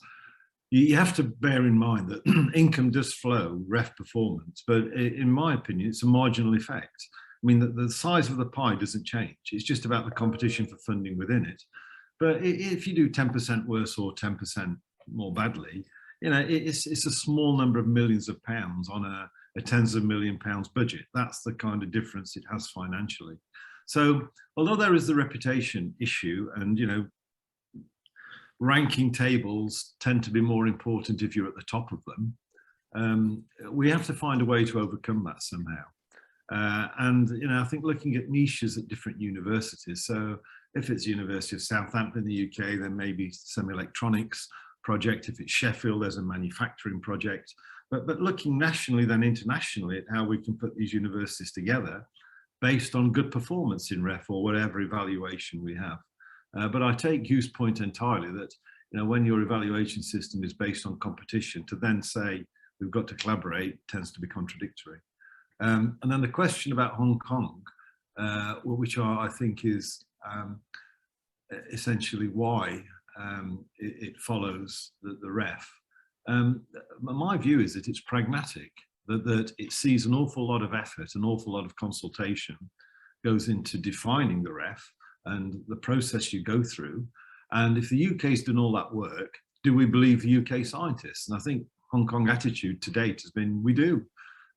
You have to bear in mind that income does flow, REF performance, but in my opinion, it's a marginal effect. I mean, the size of the pie doesn't change. It's just about the competition for funding within it. But if you do 10% worse or 10% more badly, you know, it's a small number of millions of pounds on a tens of million pounds budget. That's the kind of difference it has financially. So although there is the reputation issue, and, you know, ranking tables tend to be more important if you're at the top of them, we have to find a way to overcome that somehow. And, you know, I think looking at niches at different universities. So if it's University of Southampton in the UK, then maybe some electronics project. If it's Sheffield, there's a manufacturing project. But looking nationally, then internationally, at how we can put these universities together based on good performance in REF or whatever evaluation we have. But I take Hugh's point entirely that, you know, when your evaluation system is based on competition, to then say we've got to collaborate tends to be contradictory. And then the question about Hong Kong, which I think is essentially why it follows the REF. My view is that it's pragmatic, that it sees an awful lot of effort, an awful lot of consultation goes into defining the REF and the process you go through. And if the UK's done all that work, do we believe the UK scientists? And I think Hong Kong attitude to date has been, we do.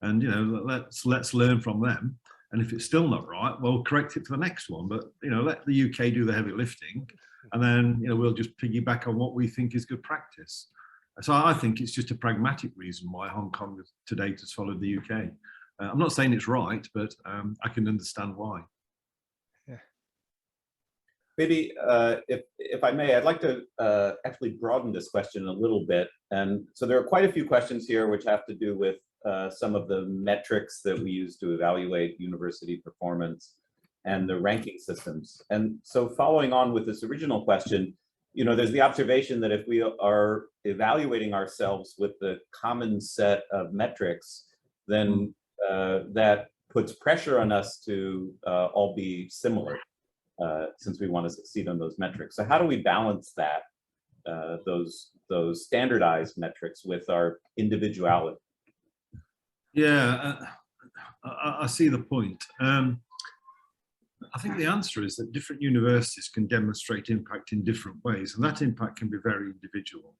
And, you know, let's learn from them. And if it's still not right, well, correct it for the next one. But, you know, let the UK do the heavy lifting. And then, you know, we'll just piggyback on what we think is good practice. So I think it's just a pragmatic reason why Hong Kong to date has followed the UK. I'm not saying it's right, but I can understand why. Maybe if I may, I'd like to actually broaden this question a little bit. And so there are quite a few questions here which have to do with some of the metrics that we use to evaluate university performance and the ranking systems. And so following on with this original question, you know, there's the observation that if we are evaluating ourselves with the common set of metrics, then that puts pressure on us to all be similar. Since we want to succeed on those metrics. So how do we balance that, those standardized metrics with our individuality? Yeah, I see the point. I think the answer is that different universities can demonstrate impact in different ways, and that impact can be very individual.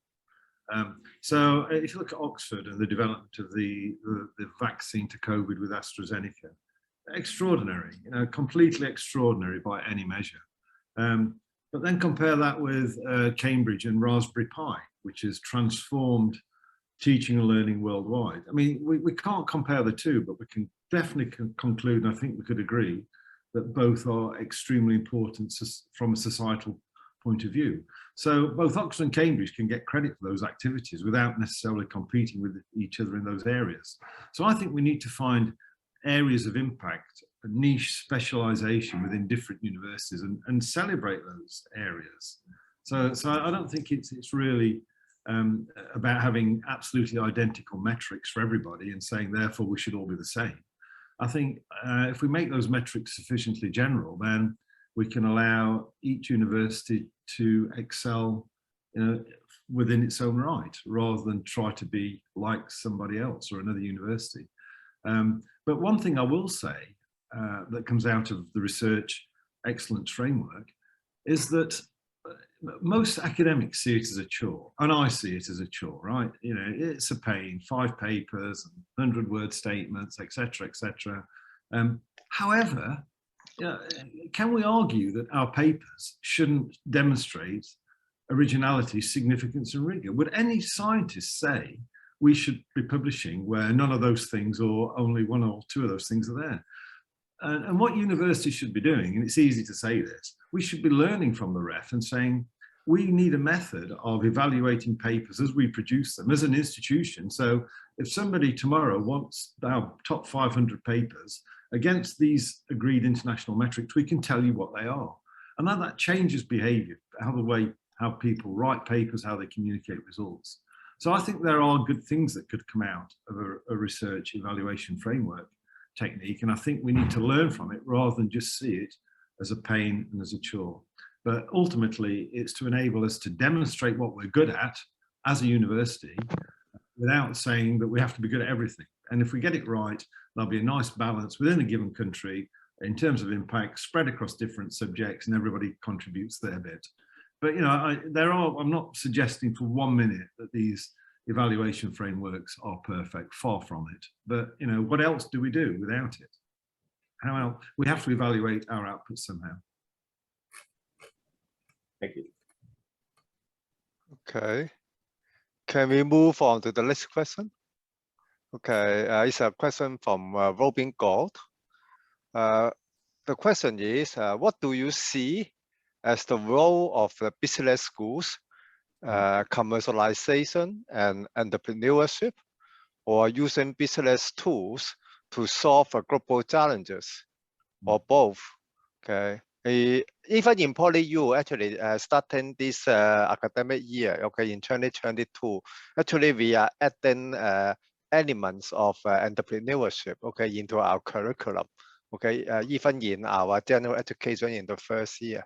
So if you look at Oxford and the development of the vaccine to COVID with AstraZeneca, extraordinary, you know, completely extraordinary by any measure. But then compare that with Cambridge and Raspberry Pi, which has transformed teaching and learning worldwide. I mean, we can't compare the two, but we can definitely conclude, and I think we could agree, that both are extremely important from a societal point of view. So both Oxford and Cambridge can get credit for those activities without necessarily competing with each other in those areas. So I think we need to find areas of impact, a niche specialization within different universities and celebrate those areas. So I don't think it's really about having absolutely identical metrics for everybody and saying, therefore, we should all be the same. I think if we make those metrics sufficiently general, then we can allow each university to excel, you know, within its own right, rather than try to be like somebody else or another university. But one thing I will say that comes out of the research excellence framework is that most academics see it as a chore, and I see it as a chore, right? You know, it's a pain, 5 papers, 100-word statements, etc., etc. However, can we argue that our papers shouldn't demonstrate originality, significance, and rigor? Would any scientist say we should be publishing where none of those things or only 1 or 2 of those things are there? And what universities should be doing, and it's easy to say this, we should be learning from the ref and saying, we need a method of evaluating papers as we produce them as an institution. So if somebody tomorrow wants our top 500 papers against these agreed international metrics, we can tell you what they are. And that changes behavior, how people write papers, how they communicate results. So I think there are good things that could come out of a research evaluation framework technique. And I think we need to learn from it rather than just see it as a pain and as a chore. But ultimately, it's to enable us to demonstrate what we're good at as a university without saying that we have to be good at everything. And if we get it right, there'll be a nice balance within a given country in terms of impact spread across different subjects, and everybody contributes their bit. But, you know, I'm not suggesting for 1 minute that these evaluation frameworks are perfect, far from it. But, you know, what else do we do without it? How else? We have to evaluate our output somehow. Thank you. Okay. Can we move on to the next question? Okay, it's a question from Robin Gold. The question is, what do you see as the role of the business schools, commercialization and entrepreneurship, or using business tools to solve global challenges, or both? Okay. Even in PolyU, actually, starting this academic year, okay, in 2022, actually we are adding elements of entrepreneurship, okay, into our curriculum, okay, even in our general education in the first year.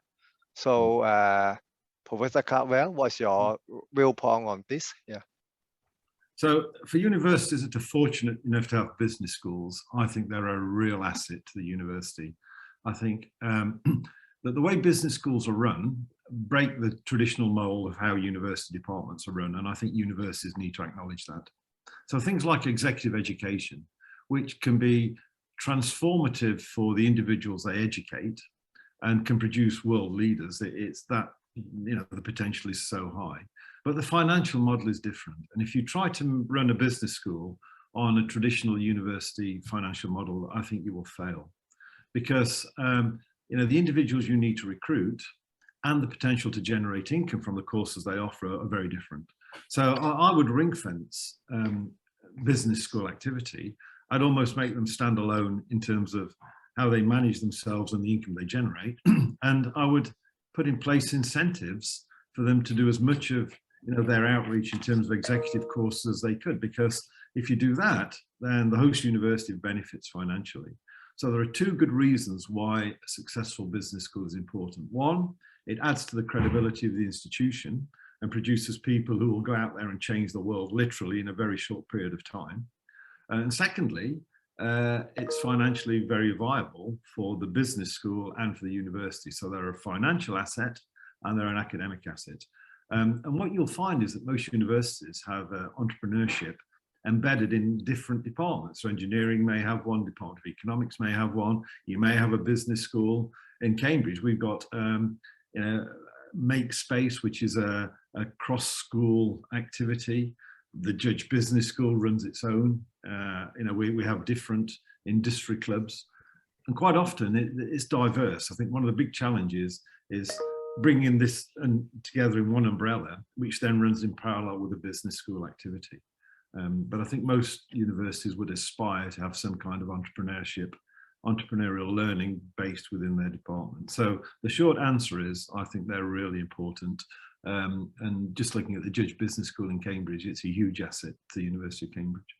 So, Professor Cardwell, what's your viewpoint on this? Yeah. So for universities that are fortunate enough to have business schools, I think they're a real asset to the university. I think that the way business schools are run break the traditional mold of how university departments are run, and I think universities need to acknowledge that. So things like executive education, which can be transformative for the individuals they educate and can produce world leaders, it's that, you know, the potential is so high. But the financial model is different. And if you try to run a business school on a traditional university financial model, I think you will fail, because you know, the individuals you need to recruit and the potential to generate income from the courses they offer are very different. So I would ring fence business school activity. I'd almost make them stand alone in terms of how they manage themselves and the income they generate. And I would put in place incentives for them to do as much of, you know, their outreach in terms of executive courses as they could, because if you do that, then the host university benefits financially. So there are two good reasons why a successful business school is important. One, it adds to the credibility of the institution and produces people who will go out there and change the world literally in a very short period of time. And secondly, it's financially very viable for the business school and for the university. So they're a financial asset and they're an academic asset. And what you'll find is that most universities have entrepreneurship embedded in different departments. So engineering may have one, Department of Economics may have one, you may have a business school. In Cambridge, we've got you know, Make Space, which is a cross-school activity. The Judge Business School runs its own. You know, we have different industry clubs, and quite often it's diverse. I think one of the big challenges is bringing this together in one umbrella, which then runs in parallel with a business school activity. But I think most universities would aspire to have some kind of entrepreneurial learning based within their department. So the short answer is, I think they're really important. And just looking at the Judge Business School in Cambridge, it's a huge asset to the University of Cambridge.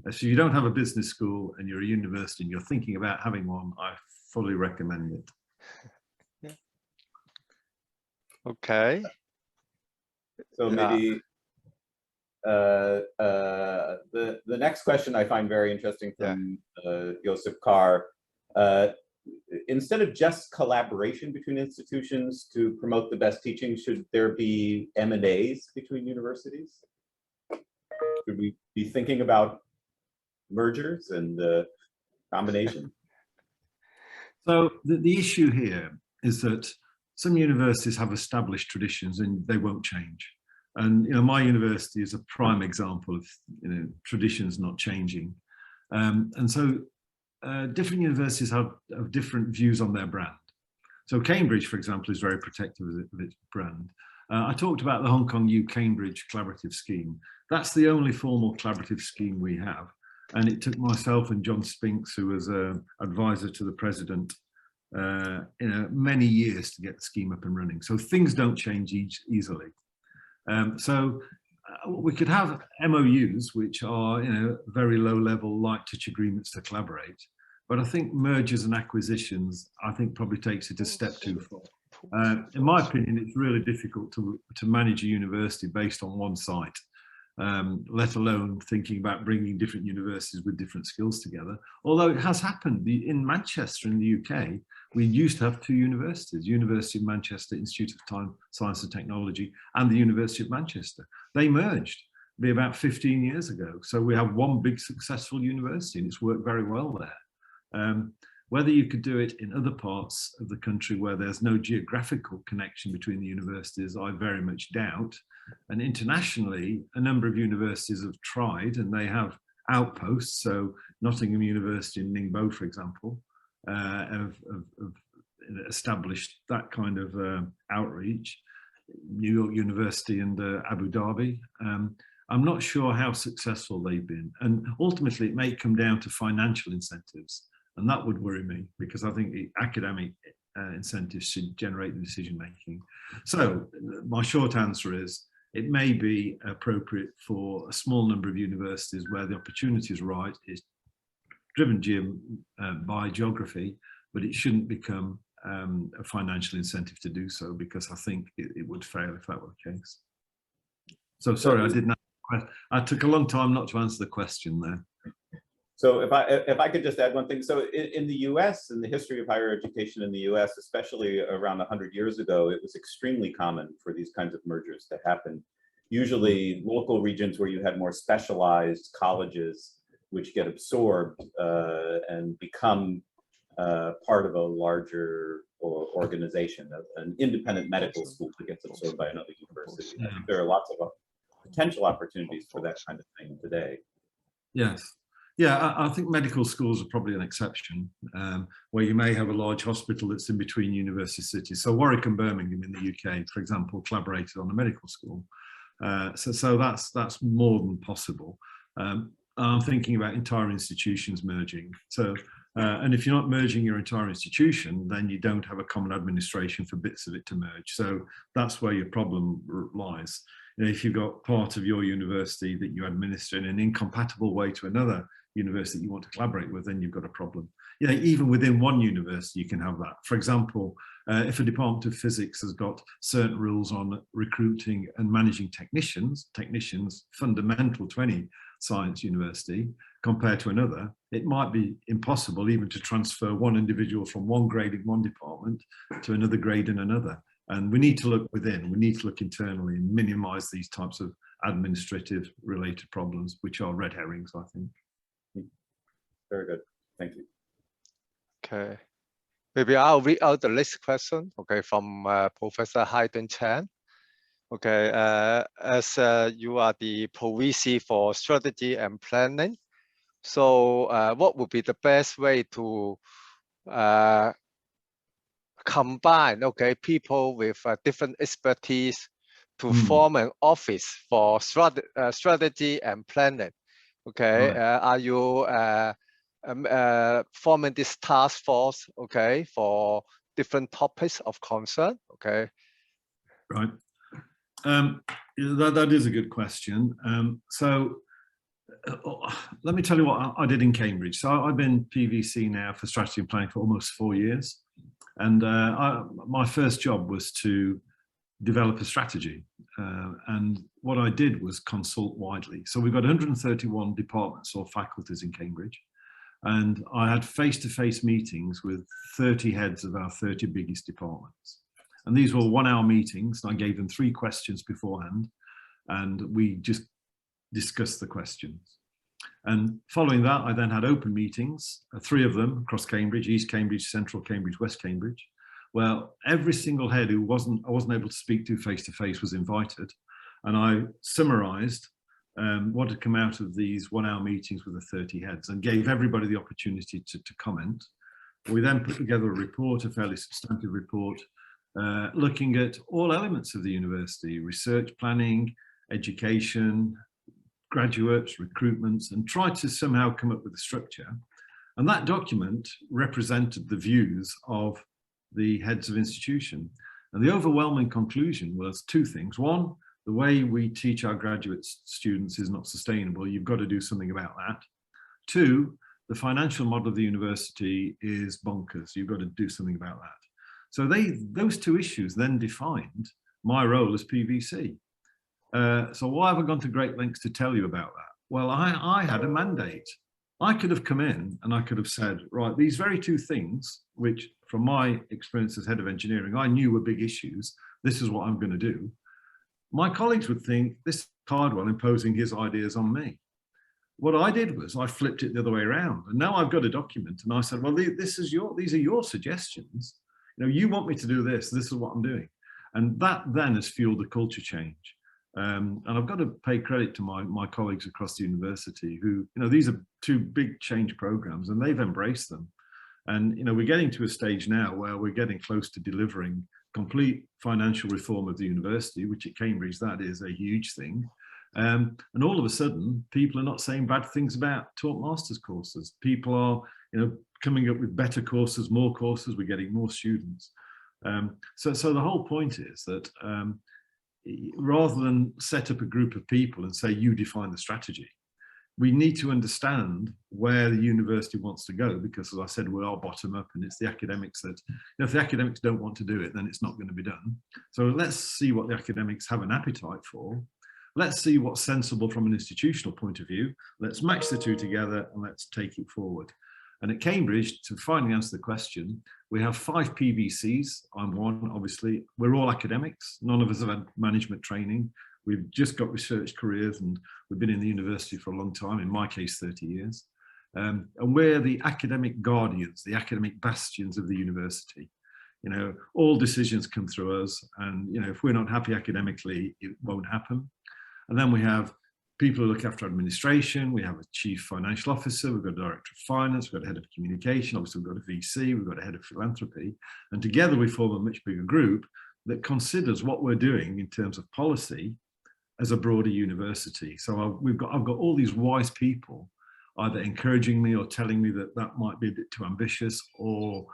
So if you don't have a business school and you're a university and you're thinking about having one, I fully recommend it. Yeah. Okay. So maybe the next question I find very interesting from Joseph Carr. Instead of just collaboration between institutions to promote the best teaching, should there be M&As between universities? Should we be thinking about mergers and combination? So the issue here is that some universities have established traditions and they won't change. And you know, my university is a prime example of, you know, traditions not changing. And so different universities have different views on their brand. So Cambridge, for example, is very protective of its brand. I talked about the Hong Kong U Cambridge collaborative scheme. That's the only formal collaborative scheme we have. And it took myself and John Spinks, who was an advisor to the president, you know, many years to get the scheme up and running. So things don't change easily. So we could have MOUs, which are, you know, very low level light touch agreements to collaborate. But I think mergers and acquisitions, I think probably takes it a step too far. In my opinion, it's really difficult to manage a university based on one site, let alone thinking about bringing different universities with different skills together. Although it has happened in Manchester in the UK, we used to have two universities, University of Manchester Institute of Science and Technology and the University of Manchester. They merged about 15 years ago. So we have one big successful university and it's worked very well there. Whether you could do it in other parts of the country where there's no geographical connection between the universities, I very much doubt. And internationally, a number of universities have tried and they have outposts. So Nottingham University and Ningbo, for example, have established that kind of outreach. New York University and Abu Dhabi. I'm not sure how successful they've been. And ultimately, it may come down to financial incentives. And that would worry me because I think the academic incentives should generate the decision making. So my short answer is it may be appropriate for a small number of universities where the opportunity is right, it's driven by geography, but it shouldn't become a financial incentive to do so because I think it would fail if that were the case. So sorry, I took a long time not to answer the question there. So if I could just add one thing. So in the US, in the history of higher education in the US, especially around 100 years ago, it was extremely common for these kinds of mergers to happen. Usually local regions where you had more specialized colleges, which get absorbed and become part of a larger organization, an independent medical school that gets absorbed by another university. I think there are lots of potential opportunities for that kind of thing today. Yes. Yeah, I think medical schools are probably an exception, where you may have a large hospital that's in between university cities. So Warwick and Birmingham in the UK, for example, collaborated on a medical school. So that's more than possible. I'm thinking about entire institutions merging. So, and if you're not merging your entire institution, then you don't have a common administration for bits of it to merge. So that's where your problem lies. You know, if you've got part of your university that you administer in an incompatible way to another university that you want to collaborate with, then you've got a problem. You know, even within one university, you can have that. For example, if a department of physics has got certain rules on recruiting and managing technicians, fundamental to any science university, compared to another, it might be impossible even to transfer one individual from one grade in one department to another grade in another. And we need to look within, we need to look internally and minimize these types of administrative related problems, which are red herrings, I think. Very good. Thank you. Okay. Maybe I'll read out the next question, okay, from Professor Hayden Chan. Okay, as you are the Pro-VC for strategy and planning, so what would be the best way to combine, okay, people with different expertise to form an office for strategy and planning? Okay, right. Are you forming this task force, okay, for different topics of concern? Okay. Right. That is a good question. Let me tell you what I did in Cambridge. So I've been PVC now for strategy and planning for almost 4 years. And my first job was to develop a strategy. And what I did was consult widely. So we've got 131 departments or faculties in Cambridge. And I had face-to-face meetings with 30 heads of our 30 biggest departments. And these were 1-hour meetings. I gave them 3 questions beforehand, and we just discussed the questions. And following that, I then had open meetings, 3 of them across Cambridge, East Cambridge, Central Cambridge, West Cambridge. Well, every single head who I wasn't able to speak to face-to-face was invited. And I summarized what had come out of these 1-hour meetings with the 30 heads and gave everybody the opportunity to comment. We then put together a report, a fairly substantive report, looking at all elements of the university, research planning, education, graduates, recruitments, and tried to somehow come up with a structure. And that document represented the views of the heads of institution. And the overwhelming conclusion was 2 things. 1, the way we teach our graduate students is not sustainable. You've got to do something about that. 2, the financial model of the university is bonkers. You've got to do something about that. So those 2 issues then defined my role as PVC. So why have I gone to great lengths to tell you about that? Well, I had a mandate. I could have come in and I could have said, right, these very 2 things, which from my experience as head of engineering, I knew were big issues. This is what I'm going to do. My colleagues would think this is Cardwell imposing his ideas on me. What I did was I flipped it the other way around. And now I've got a document and I said, well, these are your suggestions. You know, you want me to do this. This is what I'm doing. And that then has fueled the culture change. And I've got to pay credit to my colleagues across the university who, you know, these are 2 big change programs and they've embraced them. And, you know, we're getting to a stage now where we're getting close to delivering complete financial reform of the university, which at Cambridge, that is a huge thing. And all of a sudden, people are not saying bad things about taught masters courses. People are, you know, coming up with better courses, more courses, we're getting more students. So the whole point is that rather than set up a group of people and say, you define the strategy, we need to understand where the university wants to go, because as I said, we are bottom up and it's the academics that, you know, if the academics don't want to do it, then it's not going to be done. So let's see what the academics have an appetite for. Let's see what's sensible from an institutional point of view. Let's match the 2 together and let's take it forward. And at Cambridge, to finally answer the question, we have 5 PVCs. I'm one, obviously. We're all academics. None of us have had management training. We've just got research careers and we've been in the university for a long time, in my case, 30 years. And we're the academic guardians, the academic bastions of the university. You know, all decisions come through us. And, you know, if we're not happy academically, it won't happen. And then we have people who look after administration. We have a chief financial officer, we've got a director of finance, we've got a head of communication, obviously we've got a VC, we've got a head of philanthropy, and together we form a much bigger group that considers what we're doing in terms of policy as a broader university. So I've got all these wise people either encouraging me or telling me that that might be a bit too ambitious, or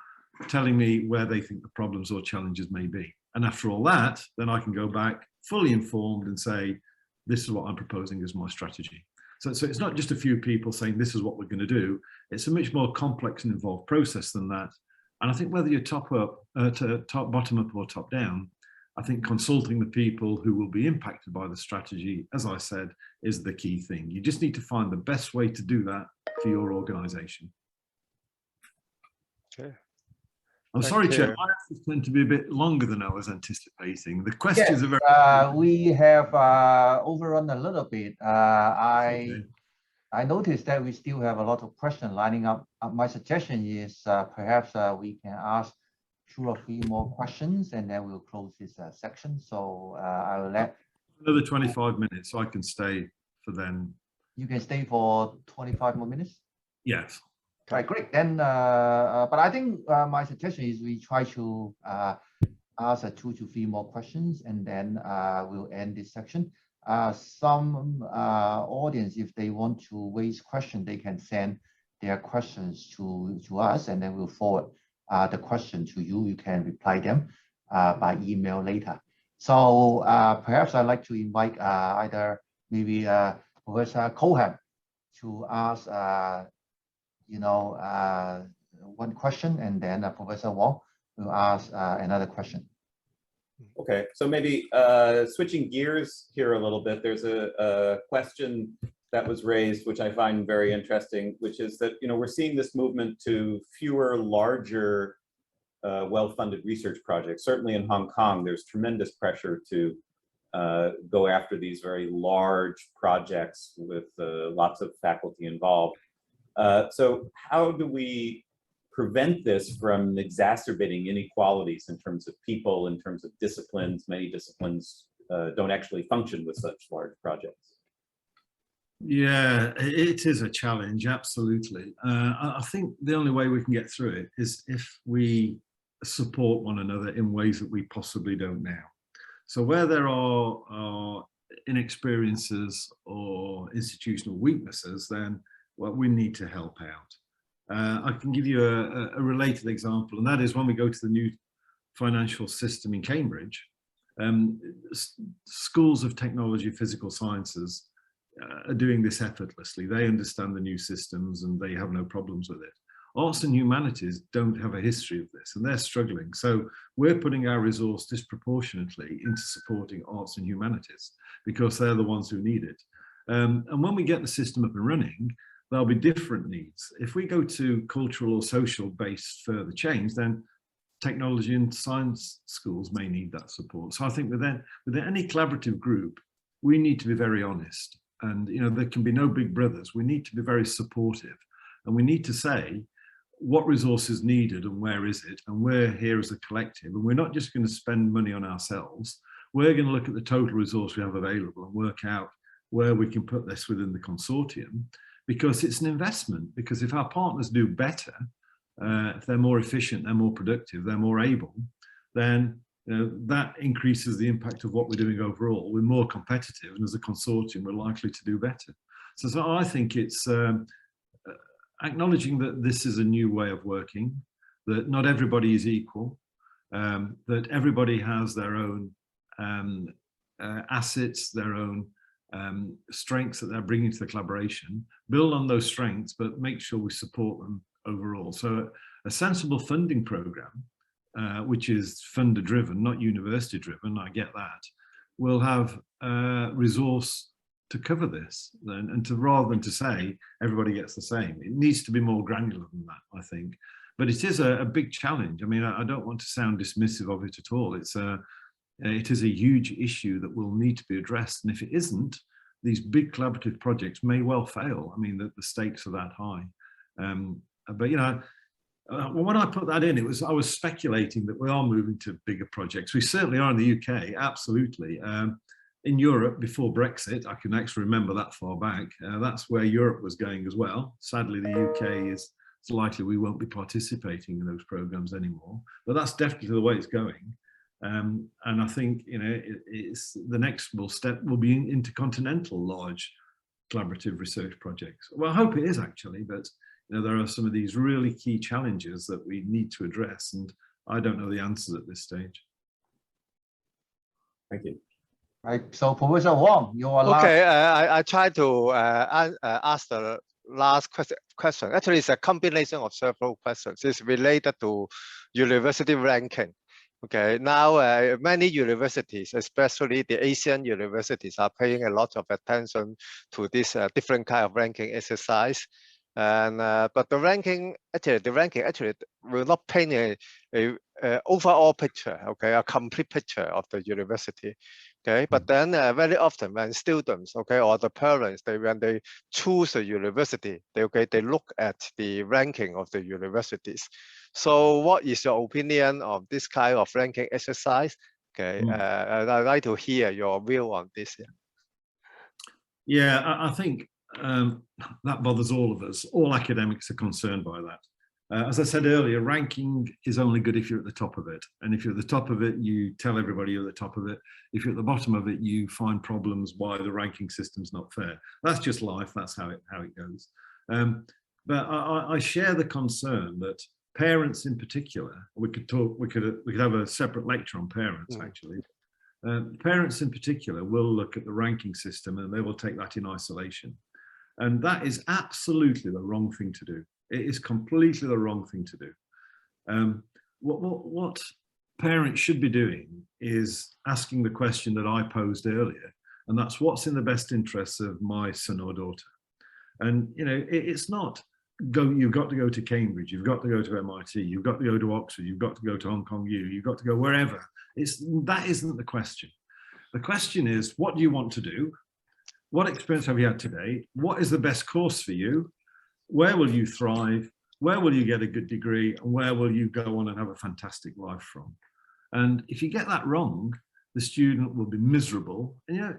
telling me where they think the problems or challenges may be. And after all that, then I can go back fully informed and say, this is what I'm proposing as my strategy. So it's not just a few people saying this is what we're going to do. It's a much more complex and involved process than that. And I think whether you're bottom up or top down, I think consulting the people who will be impacted by the strategy, as I said, is the key thing. You just need to find the best way to do that for your organization. Okay. I'm Thank sorry, you. Chair, I actually tend to be a bit longer than I was anticipating. The questions are very... we have overrun a little bit. Okay. I noticed that we still have a lot of questions lining up. My suggestion is perhaps we can ask 2 or 3 more questions, and then we'll close this section. So I will let... Another 25 minutes, so I can stay for then. You can stay for 25 more minutes? Yes. Right, great. Then, but I think my suggestion is we try to ask 2 to 3 more questions, and then we'll end this section. Some audience, if they want to raise questions, they can send their questions to us, and then we'll forward the question to you. You can reply them by email later. So perhaps I'd like to invite either maybe Professor Cohen to ask one question, and then Professor Wong will ask another question. Okay, so maybe switching gears here a little bit, there's a question that was raised, which I find very interesting, which is that, we're seeing this movement to fewer, larger, well-funded research projects. Certainly in Hong Kong, there's tremendous pressure to go after these very large projects with lots of faculty involved. So how do we prevent this from exacerbating inequalities in terms of people, in terms of disciplines? Many disciplines don't actually function with such large projects. Yeah, it is a challenge, absolutely. I think the only way we can get through it is if we support one another in ways that we possibly don't now. So where there are inexperiences or institutional weaknesses, then we need to help out. I can give you a related example, and that is when we go to the new financial system in Cambridge, schools of technology, physical sciences are doing this effortlessly. They understand the new systems and they have no problems with it. Arts and humanities don't have a history of this, and they're struggling. So we're putting our resource disproportionately into supporting arts and humanities because they're the ones who need it. And when we get the system up and running, there'll be different needs. If we go to cultural or social based further change, then technology and science schools may need that support. So I think within any collaborative group, we need to be very honest. And there can be no big brothers. We need to be very supportive, and we need to say what resource is needed and where is it, and we're here as a collective, and we're not just going to spend money on ourselves. We're going to look at the total resource we have available and work out where we can put this within the consortium, because it's an investment. Because if our partners do better, if they're more efficient, they're more productive, they're more able, then that increases the impact of what we're doing overall. We're more competitive, and as a consortium, we're likely to do better. So I think it's acknowledging that this is a new way of working, that not everybody is equal, that everybody has their own assets, their own strengths that they're bringing to the collaboration, build on those strengths, but make sure we support them overall. So a sensible funding program, which is funder driven, not university driven, I get that, will have resource to cover this, and rather than to say everybody gets the same. It needs to be more granular than that, I think. But it is a big challenge. I mean, I don't want to sound dismissive of it at all. It is a huge issue that will need to be addressed. And if it isn't, these big collaborative projects may well fail. I mean, the stakes are that high. But when I put that in, I was speculating that we are moving to bigger projects. We certainly are in the UK, absolutely. in Europe before Brexit, I can actually remember that far back, that's where Europe was going as well. Sadly, the UK it's likely we won't be participating in those programs anymore, but that's definitely the way it's going. And I think, you know, it's the next step will be intercontinental large collaborative research projects. Well, I hope it is actually, but you know, there are some of these really key challenges that we need to address, and I don't know the answers at this stage. Thank you. Right. So Professor Wong, you are last. Okay, I try to ask the last question. Actually, it's a combination of several questions. It's related to university ranking. Okay, now many universities, especially the Asian universities, are paying a lot of attention to this different kind of ranking exercise. And but the ranking actually will not paint a overall picture, okay, a complete picture of the university. Okay, but then very often when students, okay, or the parents, when they choose a university, they look at the ranking of the universities. So what is your opinion of this kind of ranking exercise? Okay, I'd like to hear your view on this. Yeah, I think that bothers all of us. All academics are concerned by that. As I said earlier, ranking is only good if you're at the top of it. And if you're at the top of it, you tell everybody you're at the top of it. If you're at the bottom of it, you find problems why the ranking system's not fair. That's just life. That's how it goes. But I share the concern that parents in particular, we could have a separate lecture on parents actually. Parents in particular will look at the ranking system and they will take that in isolation. And that is absolutely the wrong thing to do. It is completely the wrong thing to do. What parents should be doing is asking the question that I posed earlier, and that's what's in the best interests of my son or daughter. And you know, it's not you've got to go to Cambridge, you've got to go to MIT, you've got to go to Oxford, you've got to go to Hong Kong U, you've got to go wherever. That isn't the question. The question is, what do you want to do? What experience have you had today? What is the best course for you? Where will you thrive? Where will you get a good degree? And where will you go on and have a fantastic life from? And if you get that wrong, the student will be miserable. And you know,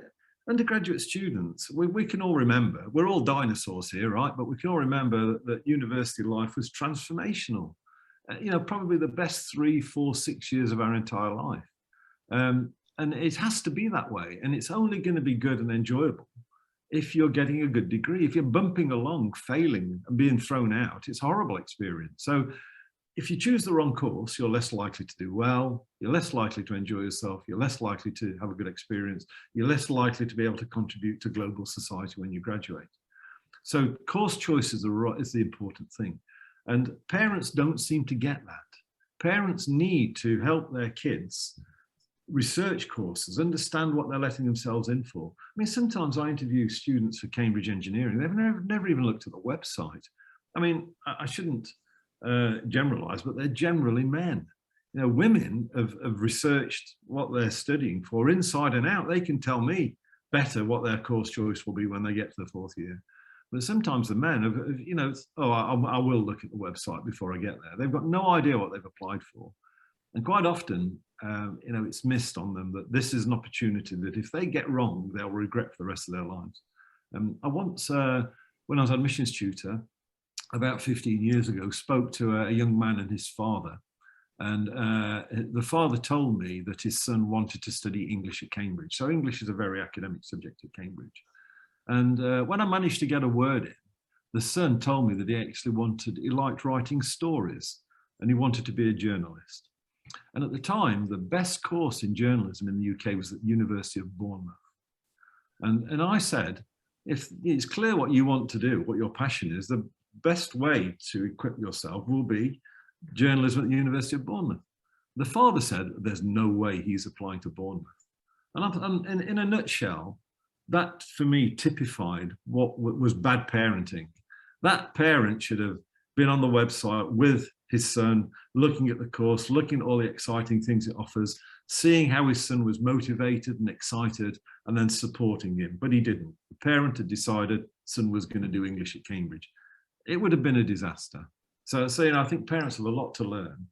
undergraduate students, we can all remember, we're all dinosaurs here, right? But we can all remember that university life was transformational. You know, probably the best 3, 4, 6 years of our entire life. And it has to be that way. And it's only going to be good and enjoyable if you're getting a good degree. If you're bumping along, failing and being thrown out, it's a horrible experience. So if you choose the wrong course, you're less likely to do well, you're less likely to enjoy yourself, you're less likely to have a good experience, you're less likely to be able to contribute to global society when you graduate. So course choice is the important thing. And parents don't seem to get that. Parents need to help their kids research courses, understand what they're letting themselves in for. I mean, sometimes I interview students for Cambridge Engineering. They've never even looked at the website. I mean, I shouldn't generalize, but they're generally men. You know, women have researched what they're studying for inside and out. They can tell me better what their course choice will be when they get to the 4th year. But sometimes the men have, you know, oh, I will look at the website before I get there. They've got no idea what they've applied for. And quite often, you know, it's missed on them that this is an opportunity that if they get wrong, they'll regret for the rest of their lives. I once, when I was admissions tutor, about 15 years ago, spoke to a young man and his father. And the father told me that his son wanted to study English at Cambridge. So English is a very academic subject at Cambridge. And when I managed to get a word in, the son told me that he liked writing stories and he wanted to be a journalist. And at the time, the best course in journalism in the UK was at the University of Bournemouth. And I said, if it's clear what you want to do, what your passion is, the best way to equip yourself will be journalism at the University of Bournemouth. The father said, there's no way he's applying to Bournemouth. And in a nutshell, that for me typified what was bad parenting. That parent should have been on the website with his son, looking at the course, looking at all the exciting things it offers, seeing how his son was motivated and excited, and then supporting him. But he didn't. The parent had decided son was going to do English at Cambridge. It would have been a disaster. So you know, I think parents have a lot to learn.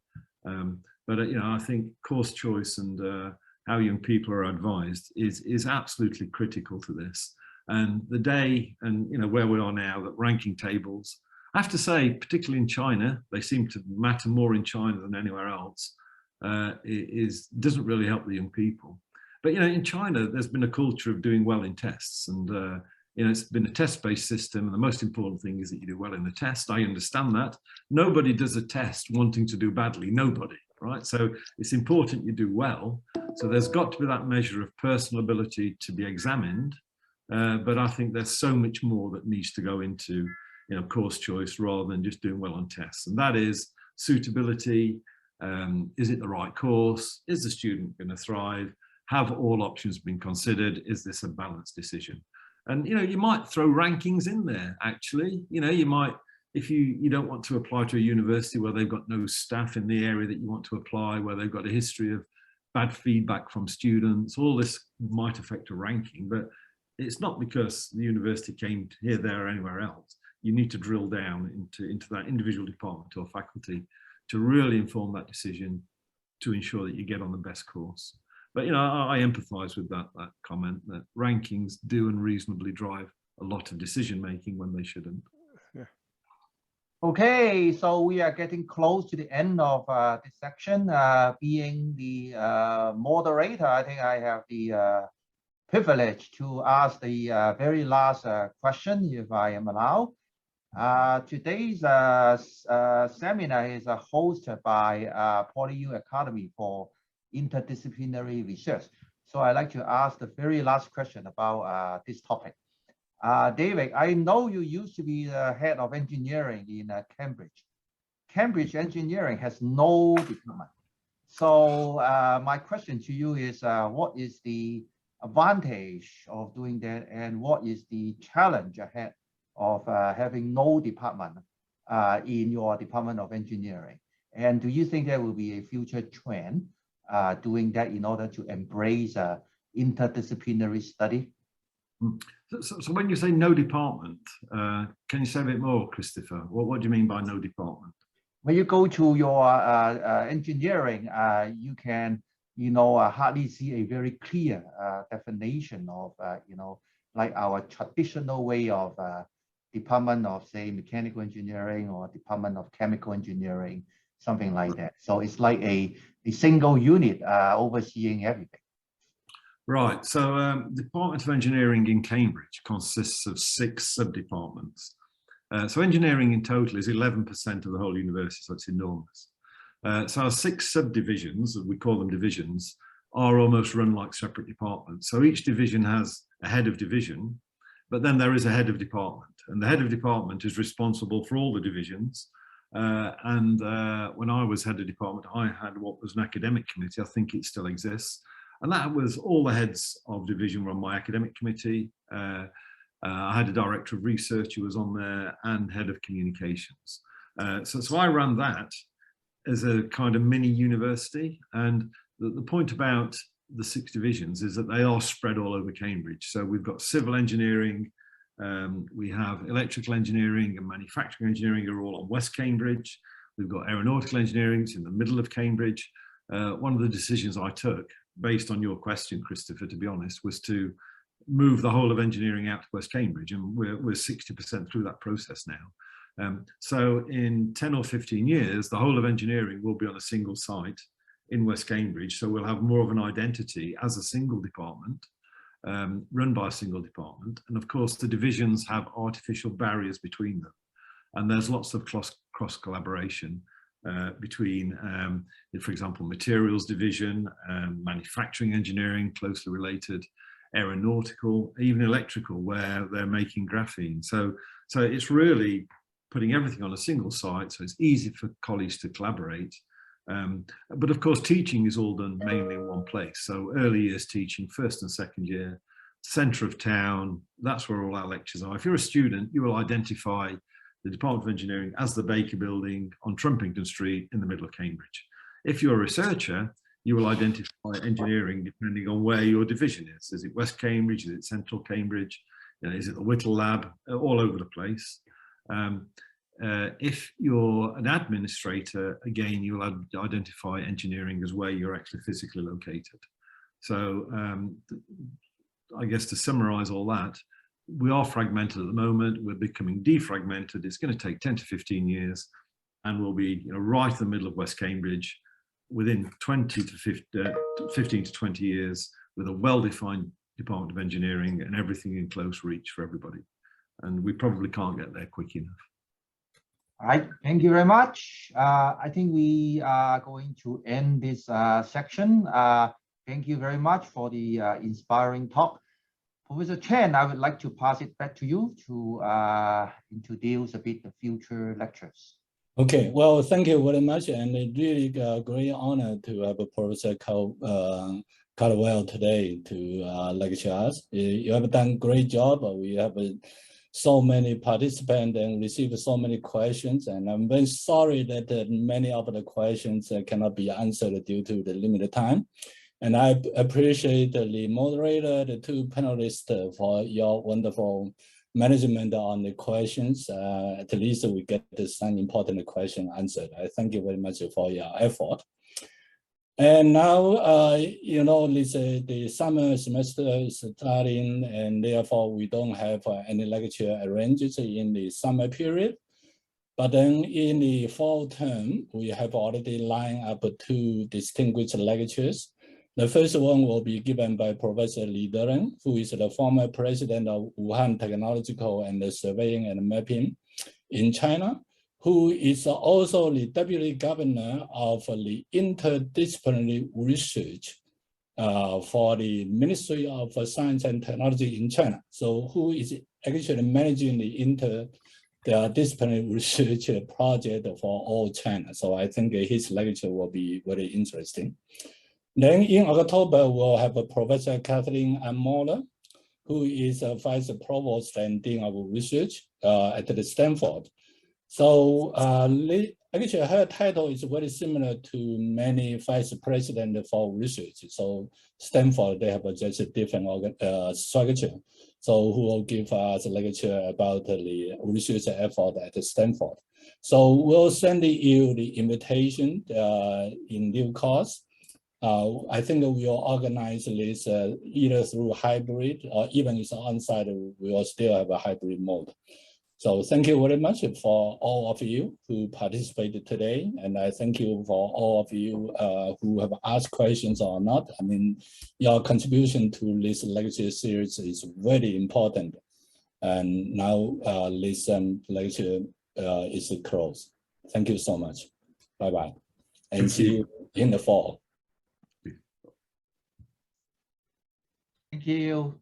But you know, I think course choice and how young people are advised is absolutely critical to this. And the day, and you know, where we are now, that ranking tables, I have to say, particularly in China, they seem to matter more in China than anywhere else, doesn't really help the young people. But you know, in China, there's been a culture of doing well in tests, and you know, it's been a test-based system, and the most important thing is that you do well in the test. I understand that. Nobody does a test wanting to do badly, nobody, right? So it's important you do well. So there's got to be that measure of personal ability to be examined, but I think there's so much more that needs to go into, you know, course choice rather than just doing well on tests, and that is suitability. Is it the right course? Is the student going to thrive? Have all options been considered? Is this a balanced decision? And you know, you might throw rankings in there. Actually, you know, you might, if you don't want to apply to a university where they've got no staff in the area that you want to apply, where they've got a history of bad feedback from students, all this might affect a ranking. But it's not because the university came here, there, or anywhere else. You need to drill down into that individual department or faculty to really inform that decision to ensure that you get on the best course. But you know, I empathise with that comment that rankings do unreasonably drive a lot of decision making when they shouldn't. Yeah. Okay, so we are getting close to the end of this section. Being the moderator, I think I have the privilege to ask the very last question, if I am allowed. Today's seminar is hosted by PolyU Academy for Interdisciplinary Research. So I'd like to ask the very last question about this topic. David, I know you used to be the head of engineering in Cambridge. Cambridge engineering has no department. So my question to you is, what is the advantage of doing that, and what is the challenge ahead of having no department in your Department of Engineering? And do you think there will be a future trend doing that in order to embrace interdisciplinary study? So when you say no department, can you say a bit more, Christopher? What do you mean by no department? When you go to your engineering, you can, you know, hardly see a very clear definition of, you know, like our traditional way of Department of, say, Mechanical Engineering or Department of Chemical Engineering, something like that. So it's like a single unit overseeing everything. Right, so Department of Engineering in Cambridge consists of 6 sub-departments. So engineering in total is 11% of the whole university, so it's enormous. So our 6 subdivisions, we call them divisions, are almost run like separate departments. So each division has a head of division, but then there is a head of department, and the head of department is responsible for all the divisions. When I was head of department, I had what was an academic committee. I think it still exists. And that was all the heads of division were on my academic committee. I had a director of research who was on there and head of communications. So I ran that as a kind of mini university. And the point about the 6 divisions is that they are spread all over Cambridge. So we've got civil engineering, we have electrical engineering and manufacturing engineering are all on West Cambridge. We've got aeronautical engineering, it's in the middle of Cambridge. One of the decisions I took, based on your question, Christopher, to be honest, was to move the whole of engineering out to West Cambridge, and we're 60% through that process now. So in 10 or 15 years, the whole of engineering will be on a single site in West Cambridge, so we'll have more of an identity as a single department, run by a single department. And of course, the divisions have artificial barriers between them, and there's lots of cross collaboration between, for example, materials division, manufacturing engineering, closely related, aeronautical, even electrical, where they're making graphene. So it's really putting everything on a single site, so it's easy for colleagues to collaborate. But of course, teaching is all done mainly in one place. So early years teaching, first and second year, centre of town, that's where all our lectures are. If you're a student, you will identify the Department of Engineering as the Baker Building on Trumpington Street in the middle of Cambridge. If you're a researcher, you will identify engineering depending on where your division is. Is it West Cambridge? Is it Central Cambridge? Is it the Whittle Lab? All over the place. If you're an administrator, again, you'll identify engineering as where you're actually physically located. So I guess to summarize all that, we are fragmented at the moment. We're becoming defragmented. It's going to take 10 to 15 years, and we'll be right in the middle of West Cambridge within 15 to 20 years with a well-defined Department of Engineering and everything in close reach for everybody. And we probably can't get there quick enough. All right, thank you very much. I think we are going to end this section. Thank you very much for the inspiring talk. Professor Chen, I would like to pass it back to you to introduce a bit the future lectures. Okay, well, thank you very much, and it's really a great honor to have Professor Cardwell today to lecture us. You have done a great job. We have so many participants and received so many questions, and I'm very sorry that many of the questions cannot be answered due to the limited time. And I appreciate the moderator, the two panelists for your wonderful management on the questions. At least we get some important question answered. I thank you very much for your effort. And now, you know, the summer semester is starting, and therefore we don't have any lecture arranged in the summer period. But then in the fall term, we have already lined up 2 distinguished lectures. The first one will be given by Professor Li Deren, who is the former president of Wuhan Technological and Surveying and Mapping in China, who is also the deputy governor of the interdisciplinary research for the Ministry of Science and Technology in China. So who is actually managing the interdisciplinary research project for all China. So I think his lecture will be very interesting. Then in October, we'll have Professor Kathleen Moller, who is a Vice Provost and Dean of Research at the Stanford. So actually her title is very similar to many vice president for research. So Stanford, they have just a different structure. So who will give us a lecture about the research effort at Stanford. So we'll send you the invitation in due course. I think we will organize this either through hybrid or even if it's on-site, we will still have a hybrid mode. So thank you very much for all of you who participated today. And I thank you for all of you who have asked questions or not. I mean, your contribution to this lecture series is very important. And now this lecture is closed. Thank you so much. Bye-bye. And see you in the fall. Thank you.